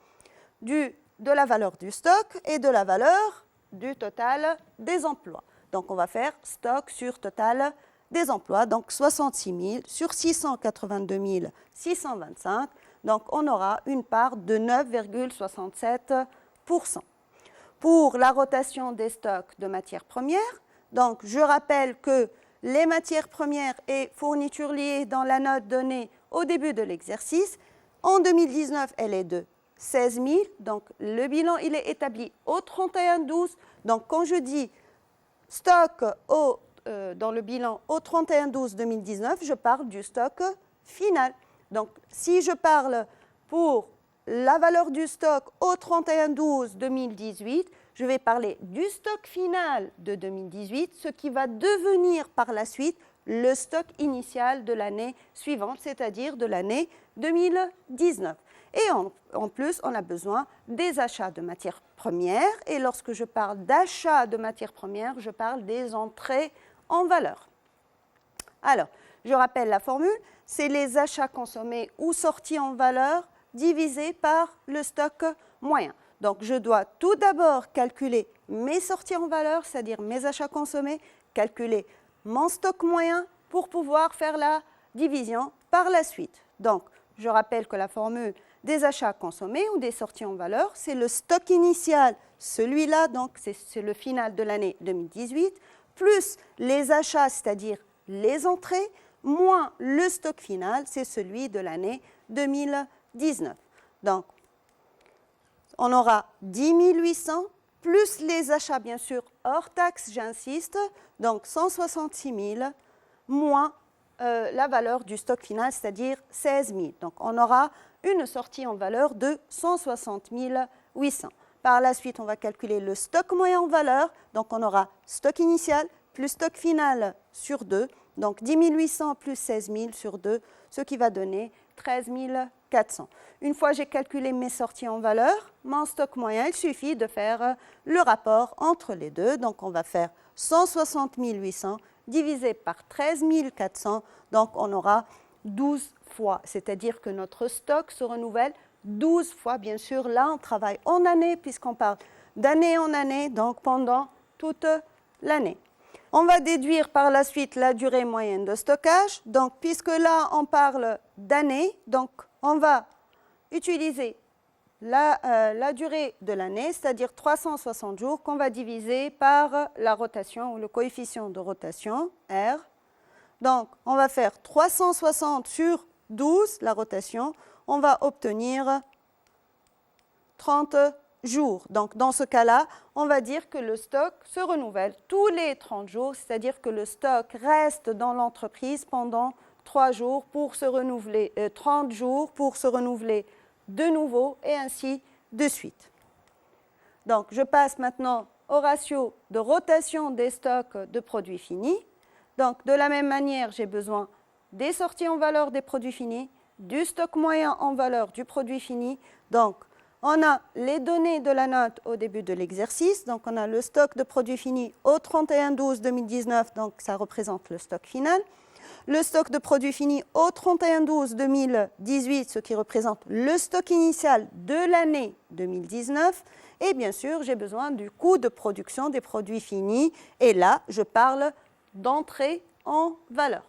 de la valeur du stock et de la valeur du total des emplois. Donc, on va faire stock sur total des emplois, donc 66 000 sur 682 625. Donc, on aura une part de 9,67%. Pour la rotation des stocks de matières premières, donc je rappelle que les matières premières et fournitures liées dans la note donnée au début de l'exercice, en 2019, elle est de 16 000. Donc, le bilan, il est établi au 31-12. Donc, quand je dis stock dans le bilan au 31-12-2019, je parle du stock final. Donc, si je parle pour la valeur du stock au 31-12-2018, je vais parler du stock final de 2018, ce qui va devenir par la suite le stock initial de l'année suivante, c'est-à-dire de l'année 2019. Et en plus, on a besoin des achats de matières premières. Et lorsque je parle d'achat de matières premières, je parle des entrées en valeur. Alors, je rappelle la formule, c'est les achats consommés ou sortis en valeur divisés par le stock moyen. Donc, je dois tout d'abord calculer mes sorties en valeur, c'est-à-dire mes achats consommés, calculer mon stock moyen pour pouvoir faire la division par la suite. Donc, je rappelle que la formule des achats consommés ou des sorties en valeur, c'est le stock initial, celui-là, donc c'est le final de l'année 2018, plus les achats, c'est-à-dire les entrées, moins le stock final, c'est celui de l'année 2019. Donc, on aura 10 800 plus les achats, bien sûr, hors taxe, j'insiste, donc 166 000 moins la valeur du stock final, c'est-à-dire 16 000. Donc, on aura une sortie en valeur de 160 800. Par la suite, on va calculer le stock moyen en valeur. Donc, on aura stock initial plus stock final sur 2. Donc, 10 800 plus 16 000 sur 2, ce qui va donner 13 400. Une fois que j'ai calculé mes sorties en valeur, mon stock moyen, il suffit de faire le rapport entre les deux. Donc, on va faire 160 800 divisé par 13 400. Donc, on aura 12 fois. C'est-à-dire que notre stock se renouvelle 12 fois. Bien sûr, là, on travaille en année puisqu'on parle d'année en année, donc pendant toute l'année. On va déduire par la suite la durée moyenne de stockage. Donc, puisque là, on parle d'année, donc on va utiliser la durée de l'année, c'est-à-dire 360 jours, qu'on va diviser par la rotation ou le coefficient de rotation, R. Donc, on va faire 360 sur 12, la rotation, on va obtenir 30 jours. Donc, dans ce cas-là, on va dire que le stock se renouvelle tous les 30 jours, c'est-à-dire que le stock reste dans l'entreprise pendant 3 jours pour se renouveler, 30 jours pour se renouveler de nouveau et ainsi de suite. Donc, je passe maintenant au ratio de rotation des stocks de produits finis. Donc, de la même manière, j'ai besoin des sorties en valeur des produits finis, du stock moyen en valeur du produit fini. Donc, on a les données de la note au début de l'exercice. Donc, on a le stock de produits finis au 31-12-2019, donc ça représente le stock final. Le stock de produits finis au 31-12-2018, ce qui représente le stock initial de l'année 2019. Et bien sûr, j'ai besoin du coût de production des produits finis. Et là, je parle d'entrée en valeur.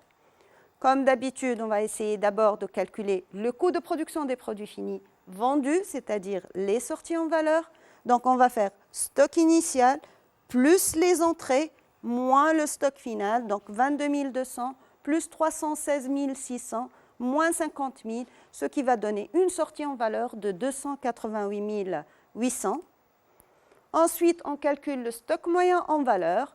Comme d'habitude, on va essayer d'abord de calculer le coût de production des produits finis vendus, c'est-à-dire les sorties en valeur. Donc, on va faire stock initial plus les entrées moins le stock final, donc 22 200 plus 316 600 moins 50 000, ce qui va donner une sortie en valeur de 288 800. Ensuite, on calcule le stock moyen en valeur.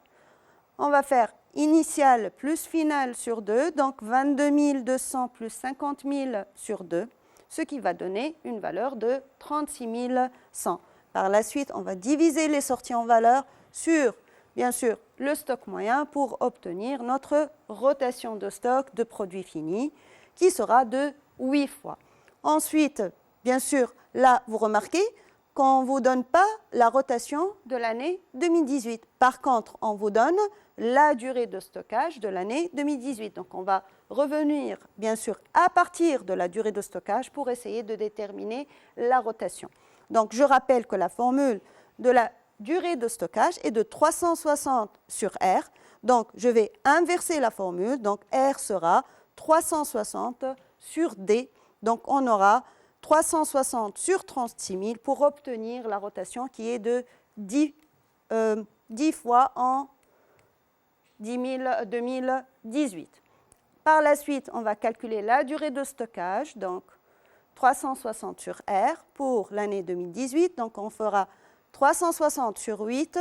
On va faire initial plus final sur 2, donc 22 200 plus 50 000 sur 2, ce qui va donner une valeur de 36 100. Par la suite, on va diviser les sorties en valeur sur, bien sûr, le stock moyen pour obtenir notre rotation de stock de produits finis qui sera de 8 fois. Ensuite, bien sûr, là, vous remarquez qu'on ne vous donne pas la rotation de l'année 2018. Par contre, on vous donne la durée de stockage de l'année 2018. Donc, on va revenir, bien sûr, à partir de la durée de stockage pour essayer de déterminer la rotation. Donc, je rappelle que la formule de la durée de stockage est de 360 sur R. Donc, je vais inverser la formule. Donc, R sera 360 sur D. Donc, on aura 360 sur 36 000 pour obtenir la rotation qui est de 10 fois en 2018. Par la suite, on va calculer la durée de stockage. Donc, 360 sur R pour l'année 2018. Donc, on fera 360 sur 8,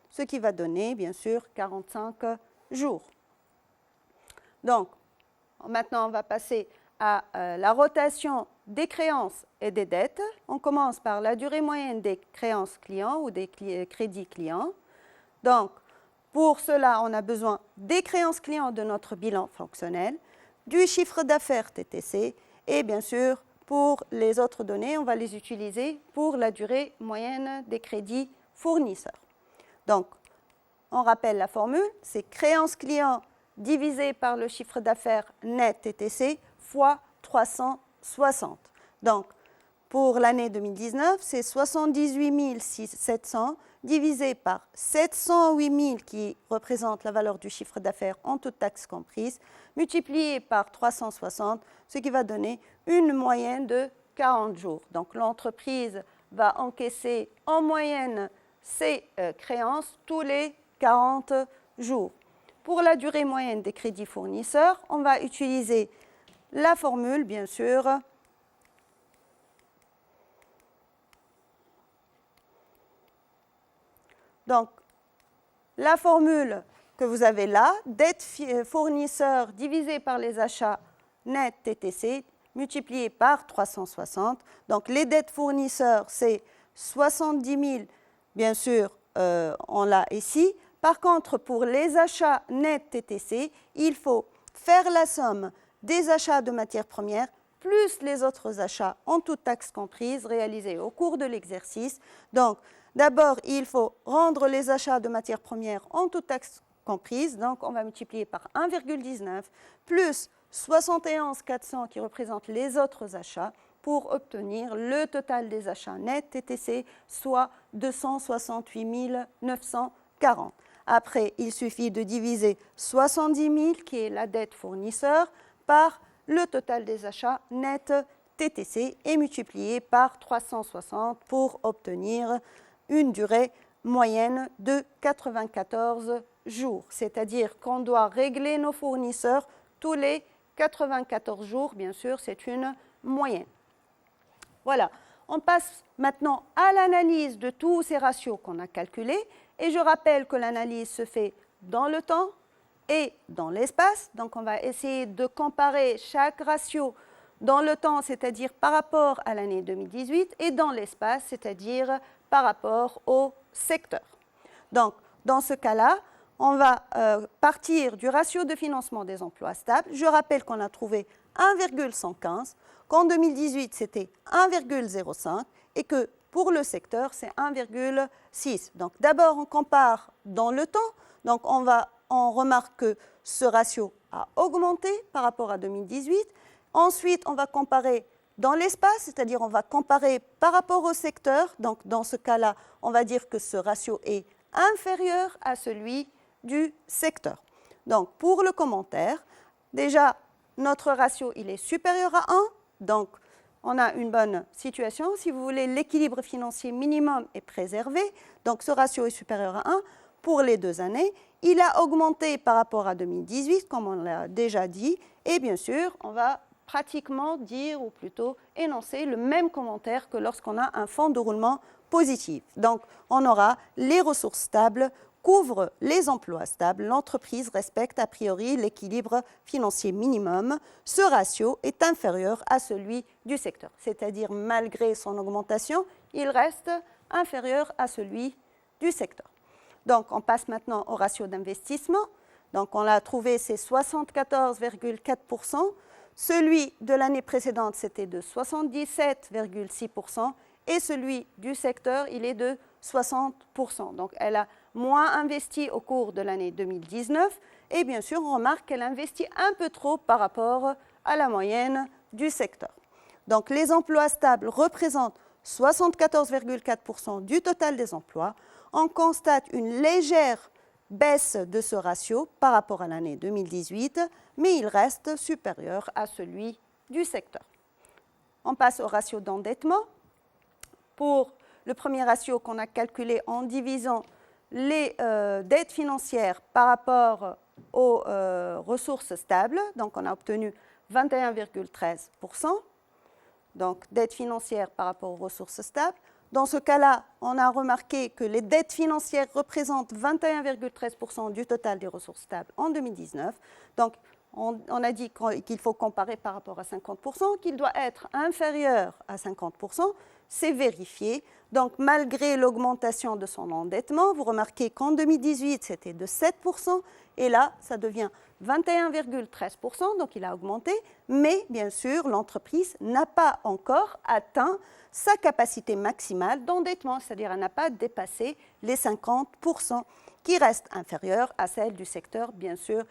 ce qui va donner, bien sûr, 45 jours. Donc, maintenant, on va passer à la rotation des créances et des dettes. On commence par la durée moyenne des créances clients ou des crédits clients. Donc, pour cela, on a besoin des créances clients de notre bilan fonctionnel, du chiffre d'affaires TTC et bien sûr, pour les autres données, on va les utiliser pour la durée moyenne des crédits fournisseurs. Donc, on rappelle la formule, c'est créances clients divisé par le chiffre d'affaires net TTC fois 360. Donc, pour l'année 2019, c'est 78 700 divisé par 708 000 qui représente la valeur du chiffre d'affaires en toutes taxes comprises, multiplié par 360, ce qui va donner une moyenne de 40 jours. Donc, l'entreprise va encaisser en moyenne ses créances tous les 40 jours. Pour la durée moyenne des crédits fournisseurs, on va utiliser la formule, bien sûr, donc, la formule que vous avez là, dette fournisseur divisée par les achats net TTC multiplié par 360. Donc, les dettes fournisseurs, c'est 70 000, bien sûr, on l'a ici. Par contre, pour les achats net TTC, il faut faire la somme des achats de matières premières plus les autres achats en toutes taxes comprises réalisés au cours de l'exercice. Donc, d'abord, il faut rendre les achats de matières premières en toutes taxes comprises. Donc, on va multiplier par 1,19 plus 71 400 qui représente les autres achats pour obtenir le total des achats nets TTC, soit 268 940. Après, il suffit de diviser 70 000, qui est la dette fournisseur, par le total des achats nets TTC et multiplier par 360 pour obtenir une durée moyenne de 94 jours. C'est-à-dire qu'on doit régler nos fournisseurs tous les 94 jours, bien sûr, c'est une moyenne. Voilà, on passe maintenant à l'analyse de tous ces ratios qu'on a calculés. Et je rappelle que l'analyse se fait dans le temps et dans l'espace. Donc, on va essayer de comparer chaque ratio dans le temps, c'est-à-dire par rapport à l'année 2018, et dans l'espace, c'est-à-dire par rapport au secteur. Donc, dans ce cas-là, on va partir du ratio de financement des emplois stables. Je rappelle qu'on a trouvé 1,115, qu'en 2018, c'était 1,05 et que pour le secteur, c'est 1,6. Donc, d'abord, on compare dans le temps. Donc, on remarque que ce ratio a augmenté par rapport à 2018. Ensuite, on va comparer dans l'espace, c'est-à-dire on va comparer par rapport au secteur. Donc, dans ce cas-là, on va dire que ce ratio est inférieur à celui du secteur. Donc, pour le commentaire, déjà, notre ratio, il est supérieur à 1. Donc, on a une bonne situation. Si vous voulez, l'équilibre financier minimum est préservé. Donc, ce ratio est supérieur à 1 pour les 2 années. Il a augmenté par rapport à 2018, comme on l'a déjà dit. Et bien sûr, on va pratiquement dire, ou plutôt énoncer, le même commentaire que lorsqu'on a un fonds de roulement positif. Donc, on aura les ressources stables, couvre les emplois stables, l'entreprise respecte a priori l'équilibre financier minimum. Ce ratio est inférieur à celui du secteur, c'est-à-dire malgré son augmentation, il reste inférieur à celui du secteur. Donc, on passe maintenant au ratio d'investissement. Donc, on l'a trouvé, c'est 74,4%. Celui de l'année précédente, c'était de 77,6%. Et celui du secteur, il est de 60%. Donc, elle a moins investi au cours de l'année 2019. Et bien sûr, on remarque qu'elle investit un peu trop par rapport à la moyenne du secteur. Donc, les emplois stables représentent 74,4% du total des emplois. On constate une légère baisse de ce ratio par rapport à l'année 2018, mais il reste supérieur à celui du secteur. On passe au ratio d'endettement. Pour le premier ratio qu'on a calculé en divisant les dettes financières par rapport aux ressources stables, donc on a obtenu 21,13%. donc dette financière par rapport aux ressources stables. Dans ce cas-là, on a remarqué que les dettes financières représentent 21,13% du total des ressources stables en 2019. Donc, on a dit qu'il faut comparer par rapport à 50%, qu'il doit être inférieur à 50%. C'est vérifié. Donc, malgré l'augmentation de son endettement, vous remarquez qu'en 2018, c'était de 7%, et là, ça devient 21,13%, donc il a augmenté, mais bien sûr, l'entreprise n'a pas encore atteint sa capacité maximale d'endettement, c'est-à-dire elle n'a pas dépassé les 50%, qui reste inférieure à celle du secteur, bien sûr.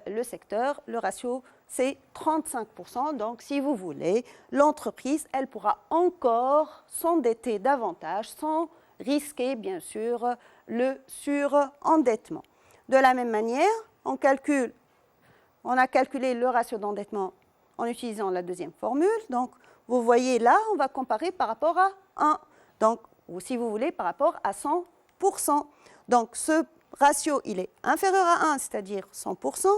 Le secteur, le ratio, c'est 35%. Donc, si vous voulez, l'entreprise, elle pourra encore s'endetter davantage sans risquer, bien sûr, le surendettement. De la même manière, on a calculé le ratio d'endettement en utilisant la deuxième formule. Donc, vous voyez là, on va comparer par rapport à 1, donc, ou si vous voulez, par rapport à 100%. Donc, ce ratio, il est inférieur à 1, c'est-à-dire 100%.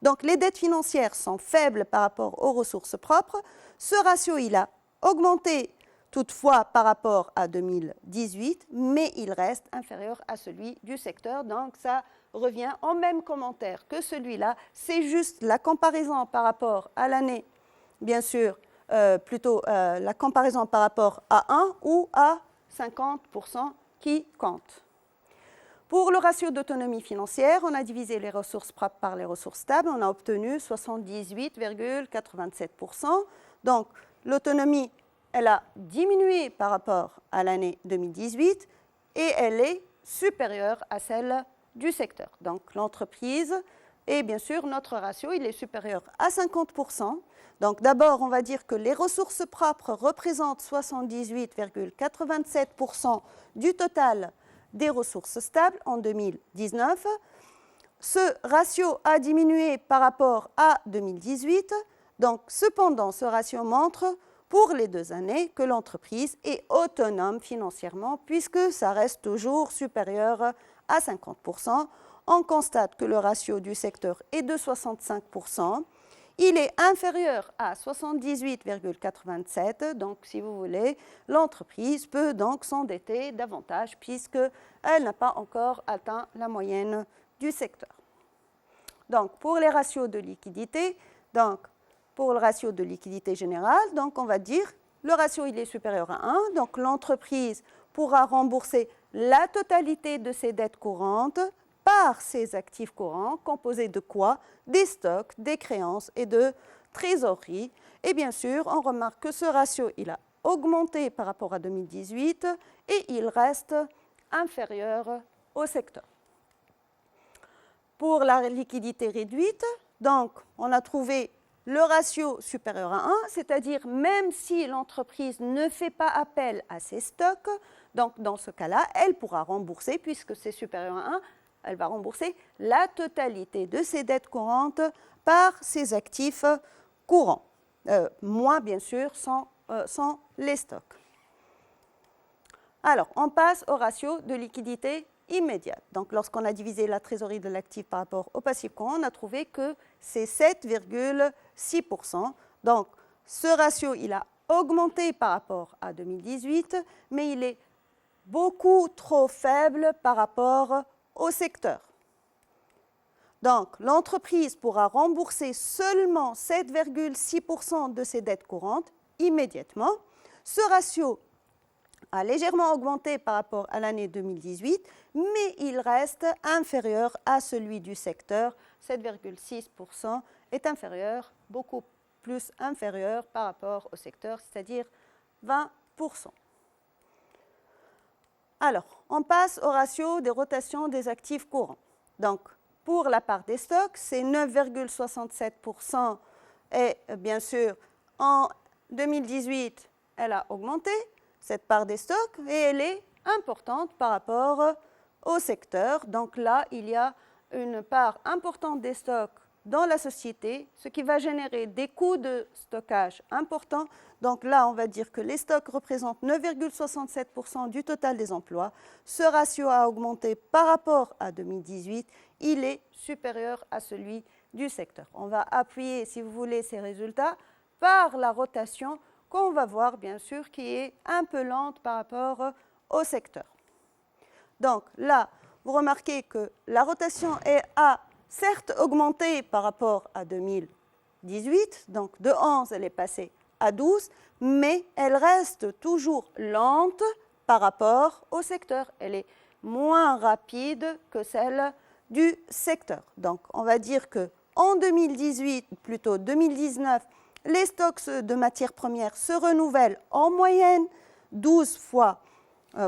Donc, les dettes financières sont faibles par rapport aux ressources propres. Ce ratio, il a augmenté toutefois par rapport à 2018, mais il reste inférieur à celui du secteur. Donc, ça revient en même commentaire que celui-là. C'est juste la comparaison par rapport à l'année, bien sûr, plutôt la comparaison par rapport à 1 ou à 50% qui compte. Pour le ratio d'autonomie financière, on a divisé les ressources propres par les ressources stables. On a obtenu 78,87%. Donc, l'autonomie, elle a diminué par rapport à l'année 2018 et elle est supérieure à celle du secteur. Donc, l'entreprise et bien sûr, notre ratio, il est supérieur à 50%. Donc, d'abord, on va dire que les ressources propres représentent 78,87% du total des ressources stables en 2019. Ce ratio a diminué par rapport à 2018. Donc, cependant, ce ratio montre pour les 2 années que l'entreprise est autonome financièrement puisque ça reste toujours supérieur à 50%. On constate que le ratio du secteur est de 65%. Il est inférieur à 78,87. Donc, si vous voulez, l'entreprise peut donc s'endetter davantage puisqu'elle n'a pas encore atteint la moyenne du secteur. Donc, pour les ratios de liquidité, pour le ratio de liquidité générale, donc on va dire le ratio il est supérieur à 1. Donc, l'entreprise pourra rembourser la totalité de ses dettes courantes par ses actifs courants, composés de quoi? Des stocks, des créances et de trésorerie. Et bien sûr, on remarque que ce ratio, il a augmenté par rapport à 2018 et il reste inférieur au secteur. Pour la liquidité réduite, donc, on a trouvé le ratio supérieur à 1, c'est-à-dire même si l'entreprise ne fait pas appel à ses stocks, donc dans ce cas-là, elle pourra rembourser, puisque c'est supérieur à 1, elle va rembourser la totalité de ses dettes courantes par ses actifs courants, moins bien sûr sans les stocks. Alors, on passe au ratio de liquidité immédiate. Donc, lorsqu'on a divisé la trésorerie de l'actif par rapport au passif courant, on a trouvé que c'est 7,6%. Donc, ce ratio, il a augmenté par rapport à 2018, mais il est beaucoup trop faible par rapport au secteur. Donc, l'entreprise pourra rembourser seulement 7,6% de ses dettes courantes immédiatement. Ce ratio a légèrement augmenté par rapport à l'année 2018, mais il reste inférieur à celui du secteur. 7,6% est inférieur, beaucoup plus inférieur par rapport au secteur, c'est-à-dire 20%. Alors, on passe au ratio des rotations des actifs courants. Donc, pour la part des stocks, c'est 9,67% et bien sûr, en 2018, elle a augmenté, cette part des stocks, et elle est importante par rapport au secteur. Donc là, il y a une part importante des stocks dans la société, ce qui va générer des coûts de stockage importants. Donc là, on va dire que les stocks représentent 9,67% du total des emplois. Ce ratio a augmenté par rapport à 2018. Il est supérieur à celui du secteur. On va appuyer, si vous voulez, ces résultats par la rotation qu'on va voir bien sûr qui est un peu lente par rapport au secteur. Donc là, vous remarquez que la rotation a certes augmenté par rapport à 2018, donc de 11, elle est passée à 12, mais elle reste toujours lente par rapport au secteur. Elle est moins rapide que celle du secteur. Donc, on va dire qu'en 2018, plutôt 2019, les stocks de matières premières se renouvellent en moyenne 12 fois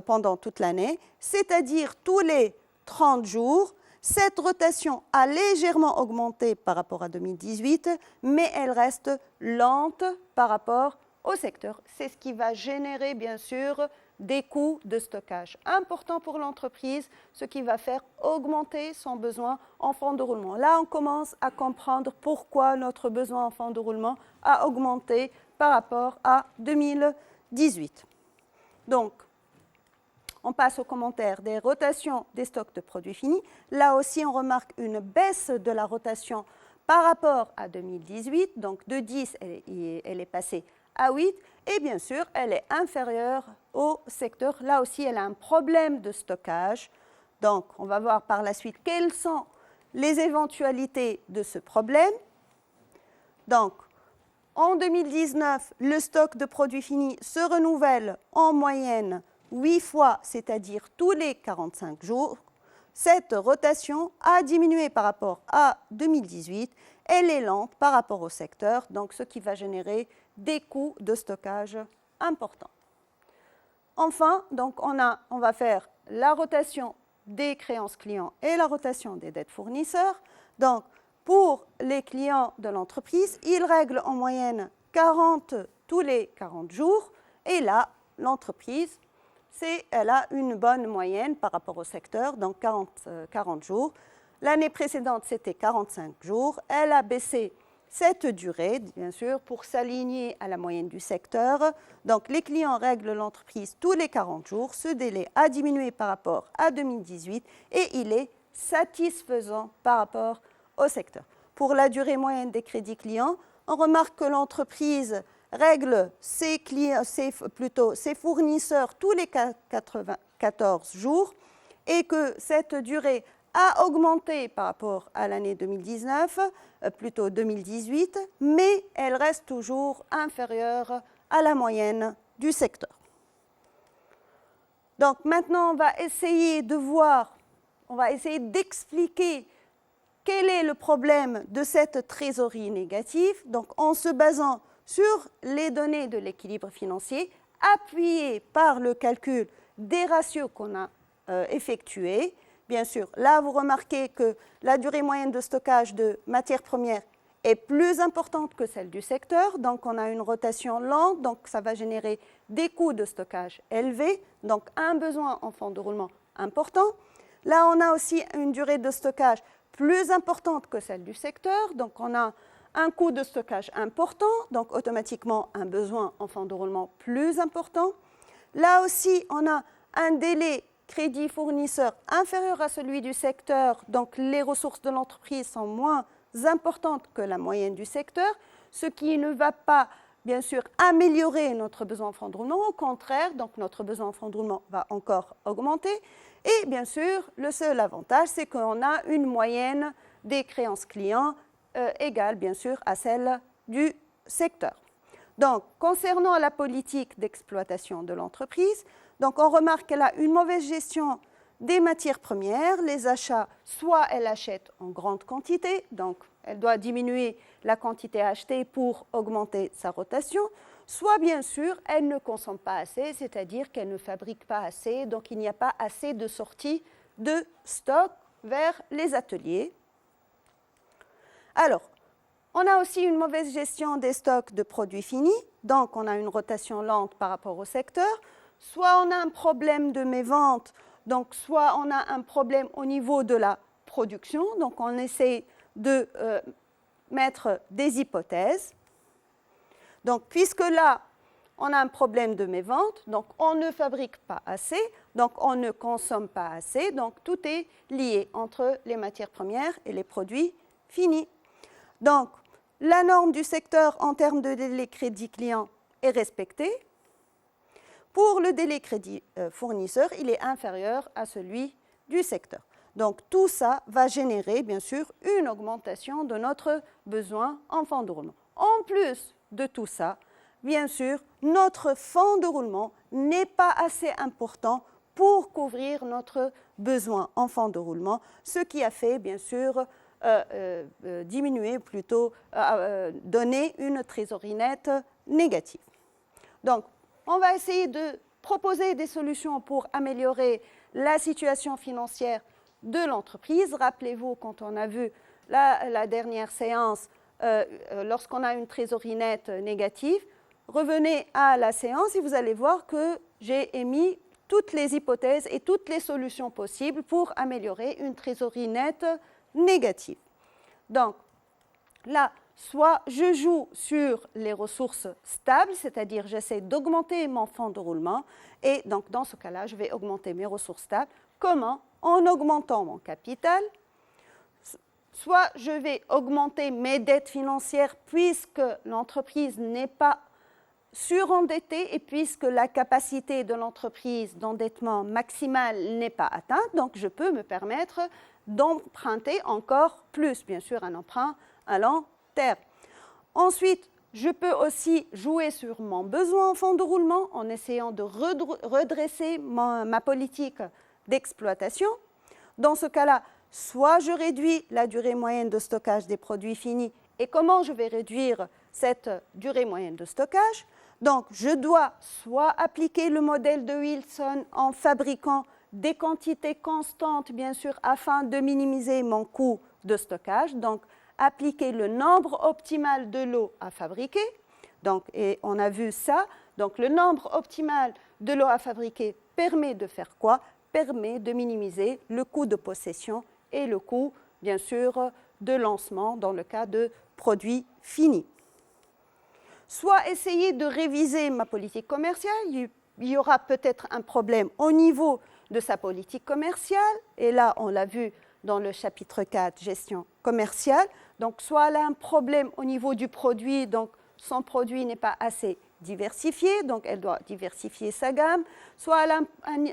pendant toute l'année, c'est-à-dire tous les 30 jours. Cette rotation a légèrement augmenté par rapport à 2018, mais elle reste lente par rapport au secteur. C'est ce qui va générer, bien sûr, des coûts de stockage importants pour l'entreprise, ce qui va faire augmenter son besoin en fonds de roulement. Là, on commence à comprendre pourquoi notre besoin en fonds de roulement a augmenté par rapport à 2018. Donc, on passe aux commentaires des rotations des stocks de produits finis. Là aussi, on remarque une baisse de la rotation par rapport à 2018. Donc, de 10, elle est passée à 8. Et bien sûr, elle est inférieure au secteur. Là aussi, elle a un problème de stockage. Donc, on va voir par la suite quelles sont les éventualités de ce problème. Donc, en 2019, le stock de produits finis se renouvelle en moyenne 8 fois, c'est-à-dire tous les 45 jours. Cette rotation a diminué par rapport à 2018. Elle est lente par rapport au secteur, donc ce qui va générer des coûts de stockage importants. Enfin, donc on va faire la rotation des créances clients et la rotation des dettes fournisseurs. Donc, pour les clients de l'entreprise, ils règlent en moyenne 40 tous les 40 jours. Et là, l'entreprise, elle a une bonne moyenne par rapport au secteur, donc 40 jours. L'année précédente, c'était 45 jours. Elle a baissé cette durée, bien sûr, pour s'aligner à la moyenne du secteur. Donc, les clients règlent l'entreprise tous les 40 jours. Ce délai a diminué par rapport à 2018 et il est satisfaisant par rapport au secteur. Pour la durée moyenne des crédits clients, on remarque que l'entreprise règle ses fournisseurs tous les 14 jours et que cette durée a augmenté par rapport à l'année 2019, plutôt 2018, mais elle reste toujours inférieure à la moyenne du secteur. Donc maintenant, on va essayer d'expliquer quel est le problème de cette trésorerie négative, donc en se basant sur les données de l'équilibre financier, appuyées par le calcul des ratios qu'on a effectués. Bien sûr, là, vous remarquez que la durée moyenne de stockage de matières premières est plus importante que celle du secteur. Donc, on a une rotation lente, donc ça va générer des coûts de stockage élevés, donc un besoin en fonds de roulement important. Là, on a aussi une durée de stockage plus importante que celle du secteur, donc on a un coût de stockage important, donc automatiquement un besoin en fonds de roulement plus important. Là aussi, on a un délai crédit fournisseur inférieur à celui du secteur, donc les ressources de l'entreprise sont moins importantes que la moyenne du secteur, ce qui ne va pas, bien sûr, améliorer notre besoin en fonds de roulement. Au contraire, donc notre besoin en fonds de roulement va encore augmenter. Et bien sûr, le seul avantage, c'est qu'on a une moyenne des créances clients égale, bien sûr, à celle du secteur. Donc, concernant la politique d'exploitation de l'entreprise, donc on remarque qu'elle a une mauvaise gestion des matières premières. Les achats, soit elle achète en grande quantité, donc elle doit diminuer la quantité achetée pour augmenter sa rotation, soit bien sûr elle ne consomme pas assez, c'est-à-dire qu'elle ne fabrique pas assez, donc il n'y a pas assez de sortie de stock vers les ateliers. Alors, on a aussi une mauvaise gestion des stocks de produits finis, donc on a une rotation lente par rapport au secteur. Soit on a un problème de mévente, donc soit on a un problème au niveau de la production, donc on essaie de mettre des hypothèses. Donc, puisque là, on a un problème de mévente, donc on ne fabrique pas assez, donc on ne consomme pas assez, donc tout est lié entre les matières premières et les produits finis. Donc, la norme du secteur en termes de délai crédit client est respecté. Pour le délai crédit fournisseur, il est inférieur à celui du secteur. Donc tout ça va générer bien sûr une augmentation de notre besoin en fonds de roulement. En plus de tout ça, bien sûr, notre fonds de roulement n'est pas assez important pour couvrir notre besoin en fonds de roulement, ce qui a fait bien sûr diminuer, plutôt donner une trésorerie nette négative. Donc, on va essayer de proposer des solutions pour améliorer la situation financière de l'entreprise. Rappelez-vous, quand on a vu la dernière séance, lorsqu'on a une trésorerie nette négative, revenez à la séance et vous allez voir que j'ai émis toutes les hypothèses et toutes les solutions possibles pour améliorer une trésorerie nette négative. Donc, là, soit je joue sur les ressources stables, c'est-à-dire j'essaie d'augmenter mon fonds de roulement, et donc dans ce cas-là, je vais augmenter mes ressources stables. Comment? En augmentant mon capital. Soit je vais augmenter mes dettes financières puisque l'entreprise n'est pas surendettée et puisque la capacité de l'entreprise d'endettement maximale n'est pas atteinte, donc je peux me permettre d'emprunter encore plus, bien sûr, un emprunt à long terme. Ensuite, je peux aussi jouer sur mon besoin en fonds de roulement en essayant de redresser ma politique d'exploitation. Dans ce cas-là, soit je réduis la durée moyenne de stockage des produits finis. Et comment je vais réduire cette durée moyenne de stockage? Donc, je dois soit appliquer le modèle de Wilson en fabriquant des quantités constantes, bien sûr, afin de minimiser mon coût de stockage. Donc, appliquer le nombre optimal de lots à fabriquer. Donc, et on a vu ça. Donc, le nombre optimal de lots à fabriquer permet de faire quoi? Permet de minimiser le coût de possession et le coût, bien sûr, de lancement dans le cas de produits finis. Soit essayer de réviser ma politique commerciale. Il y aura peut-être un problème au niveau de sa politique commerciale. Et là, on l'a vu dans le chapitre 4, gestion commerciale. Donc, soit elle a un problème au niveau du produit, donc son produit n'est pas assez diversifié, donc elle doit diversifier sa gamme. Soit elle a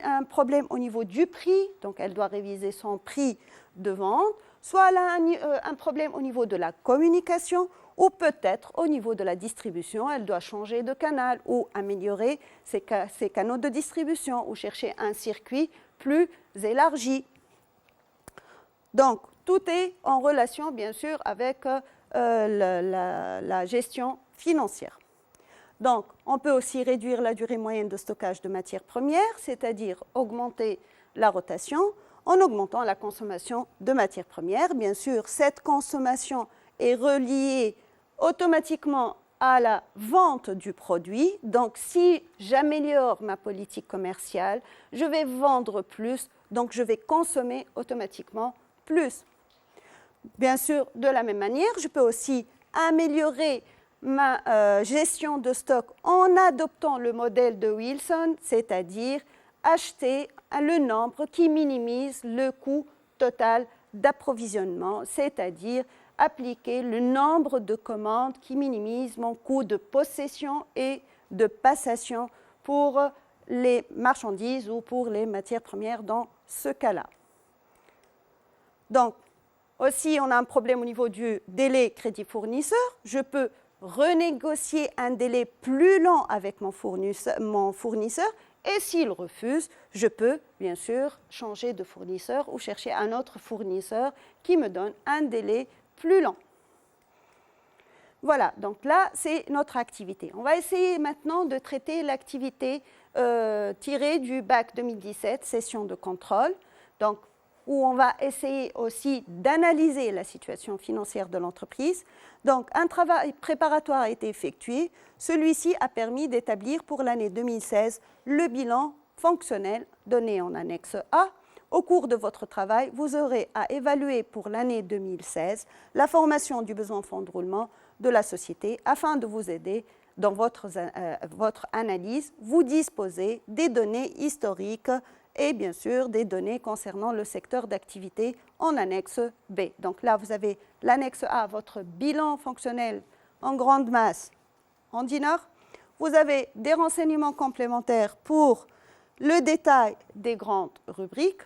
un problème au niveau du prix, donc elle doit réviser son prix de vente. Soit elle a un problème au niveau de la communication, ou peut-être au niveau de la distribution, elle doit changer de canal ou améliorer ses canaux de distribution ou chercher un circuit plus élargi. Donc, tout est en relation, bien sûr, avec la gestion financière. Donc, on peut aussi réduire la durée moyenne de stockage de matières premières, c'est-à-dire augmenter la rotation en augmentant la consommation de matières premières. Bien sûr, cette consommation est reliée automatiquement à la vente du produit. Donc, si j'améliore ma politique commerciale, je vais vendre plus, donc je vais consommer automatiquement plus. Bien sûr, de la même manière, je peux aussi améliorer ma gestion de stock en adoptant le modèle de Wilson, c'est-à-dire acheter le nombre qui minimise le coût total d'approvisionnement, c'est-à-dire appliquer le nombre de commandes qui minimise mon coût de possession et de passation pour les marchandises ou pour les matières premières dans ce cas-là. Donc, aussi, on a un problème au niveau du délai crédit fournisseur. Je peux renégocier un délai plus lent avec mon fournisseur et s'il refuse, je peux bien sûr changer de fournisseur ou chercher un autre fournisseur qui me donne un délai plus lent. Voilà, donc là, c'est notre activité. On va essayer maintenant de traiter l'activité tirée du bac 2017, session de contrôle, donc, où on va essayer aussi d'analyser la situation financière de l'entreprise. Donc, un travail préparatoire a été effectué. Celui-ci a permis d'établir pour l'année 2016 le bilan fonctionnel donné en annexe A. Au cours de votre travail, vous aurez à évaluer pour l'année 2016 la formation du besoin en fonds de roulement de la société afin de vous aider dans votre analyse. Vous disposez des données historiques et bien sûr des données concernant le secteur d'activité en annexe B. Donc là, vous avez l'annexe A, votre bilan fonctionnel en grande masse en dinars. vous avez des renseignements complémentaires pour le détail des grandes rubriques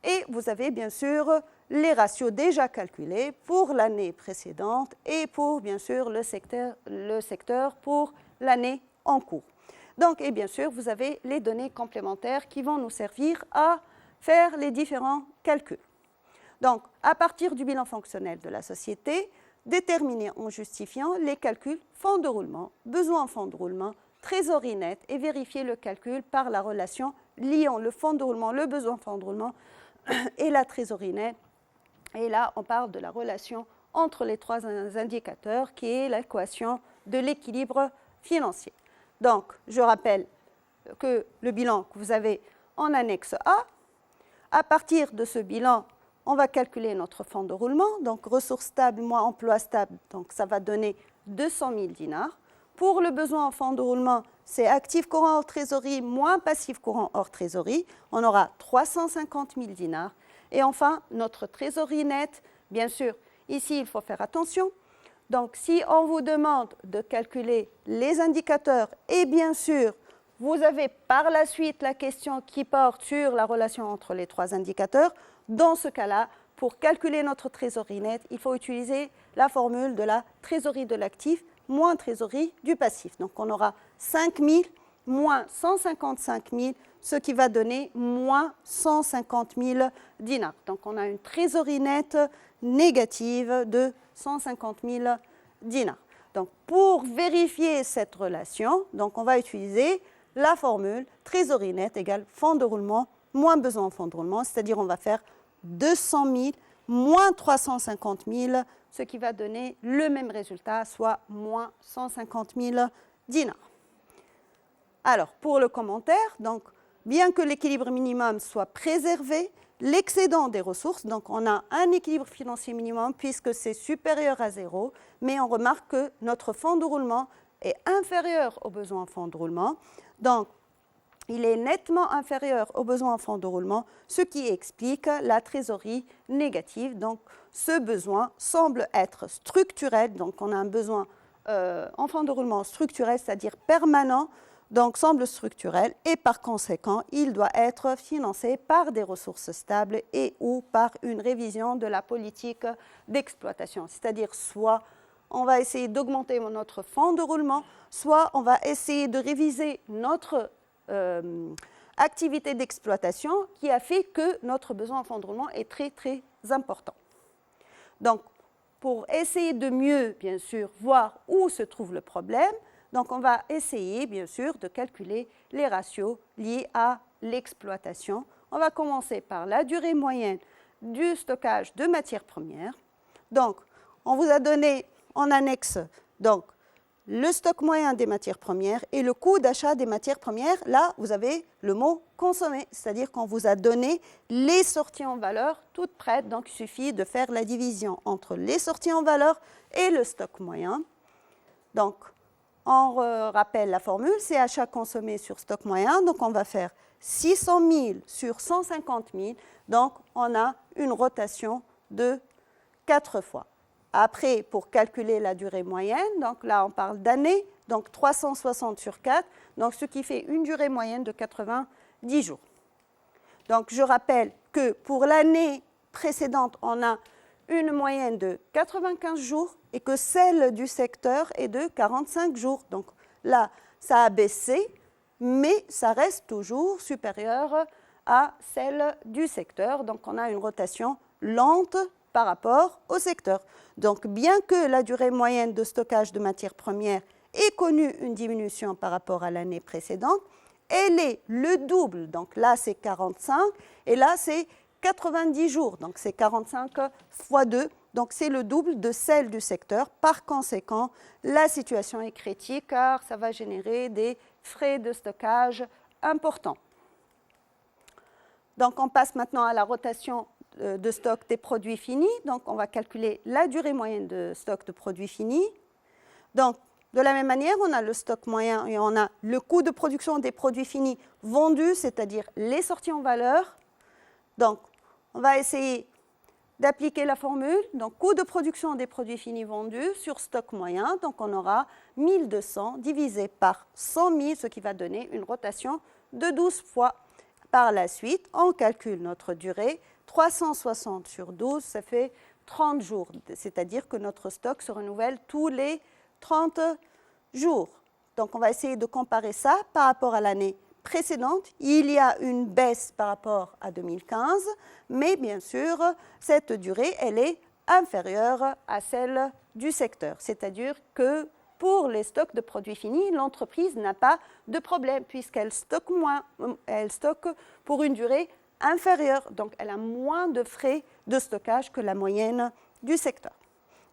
et vous avez bien sûr les ratios déjà calculés pour l'année précédente et pour bien sûr le secteur pour l'année en cours. Donc, et bien sûr, vous avez les données complémentaires qui vont nous servir à faire les différents calculs. Donc, à partir du bilan fonctionnel de la société, déterminer en justifiant les calculs fonds de roulement, besoin en fonds de roulement, trésorerie nette et vérifier le calcul par la relation liant le fonds de roulement, le besoin en fonds de roulement et la trésorerie nette. Et là, on parle de la relation entre les trois indicateurs qui est l'équation de l'équilibre financier. Donc, je rappelle que le bilan que vous avez en annexe A, à partir de ce bilan, on va calculer notre fonds de roulement, donc ressources stables moins emploi stable, donc ça va donner 200 000 dinars. Pour le besoin en fonds de roulement, c'est actif courant hors trésorerie moins passif courant hors trésorerie, on aura 350 000 dinars. Et enfin, notre trésorerie nette, bien sûr, ici il faut faire attention. Donc si on vous demande de calculer les indicateurs et bien sûr, vous avez par la suite la question qui porte sur la relation entre les trois indicateurs, dans ce cas-là, pour calculer notre trésorerie nette, il faut utiliser la formule de la trésorerie de l'actif moins trésorerie du passif. Donc on aura 5 000 moins 155 000, ce qui va donner moins 150 000 dinars. Donc on a une trésorerie nette négative de 150 000 dinars. Donc pour vérifier cette relation, donc on va utiliser la formule trésorerie nette égale fonds de roulement moins besoin en fonds de roulement, c'est-à-dire on va faire 200 000 moins 350 000, ce qui va donner le même résultat, soit moins 150 000 dinars. Alors, pour le commentaire, donc, bien que l'équilibre minimum soit préservé, l'excédent des ressources, donc on a un équilibre financier minimum puisque c'est supérieur à 0, mais on remarque que notre fonds de roulement est inférieur aux besoins en fonds de roulement. Donc, il est nettement inférieur aux besoins en fonds de roulement, ce qui explique la trésorerie négative. Donc, ce besoin semble être structurel. Donc, on a un besoin en fonds de roulement structurel, c'est-à-dire permanent, donc semble structurel. Et par conséquent, il doit être financé par des ressources stables et ou par une révision de la politique d'exploitation. C'est-à-dire soit on va essayer d'augmenter notre fonds de roulement, soit on va essayer de réviser notre activité d'exploitation qui a fait que notre besoin en fonds de roulement est très, très important. Donc, pour essayer de mieux, bien sûr, voir où se trouve le problème, donc on va essayer, bien sûr, de calculer les ratios liés à l'exploitation. On va commencer par la durée moyenne du stockage de matières premières. Donc, on vous a donné en annexe, donc, le stock moyen des matières premières et le coût d'achat des matières premières. Là, vous avez le mot consommé, c'est-à-dire qu'on vous a donné les sorties en valeur toutes prêtes. Donc, il suffit de faire la division entre les sorties en valeur et le stock moyen. Donc, on rappelle la formule, c'est achat consommé sur stock moyen. Donc, on va faire 600 000 sur 150 000. Donc, on a une rotation de 4 fois. Après, pour calculer la durée moyenne, donc là on parle d'années, donc 360 sur 4, donc ce qui fait une durée moyenne de 90 jours. Donc je rappelle que pour l'année précédente, on a une moyenne de 95 jours et que celle du secteur est de 45 jours. Donc là, ça a baissé, mais ça reste toujours supérieur à celle du secteur. Donc on a une rotation lente par rapport au secteur. Donc, bien que la durée moyenne de stockage de matières premières ait connu une diminution par rapport à l'année précédente, elle est le double. Donc là, c'est 45 et là, c'est 90 jours. Donc, c'est 45 fois 2. Donc, c'est le double de celle du secteur. Par conséquent, la situation est critique car ça va générer des frais de stockage importants. Donc, on passe maintenant à la rotation de stock des produits finis. Donc, on va calculer la durée moyenne de stock de produits finis. Donc, de la même manière, on a le stock moyen et on a le coût de production des produits finis vendus, c'est-à-dire les sorties en valeur. Donc, on va essayer d'appliquer la formule, donc coût de production des produits finis vendus sur stock moyen, donc on aura 1200 divisé par 100 000, ce qui va donner une rotation de 12 fois. Par la suite, on calcule notre durée, 360 sur 12, ça fait 30 jours, c'est-à-dire que notre stock se renouvelle tous les 30 jours. Donc on va essayer de comparer ça par rapport à l'année précédente. Il y a une baisse par rapport à 2015, mais bien sûr, cette durée, elle est inférieure à celle du secteur. C'est-à-dire que pour les stocks de produits finis, l'entreprise n'a pas de problème puisqu'elle stocke moins, elle stocke pour une durée inférieure. Donc, elle a moins de frais de stockage que la moyenne du secteur.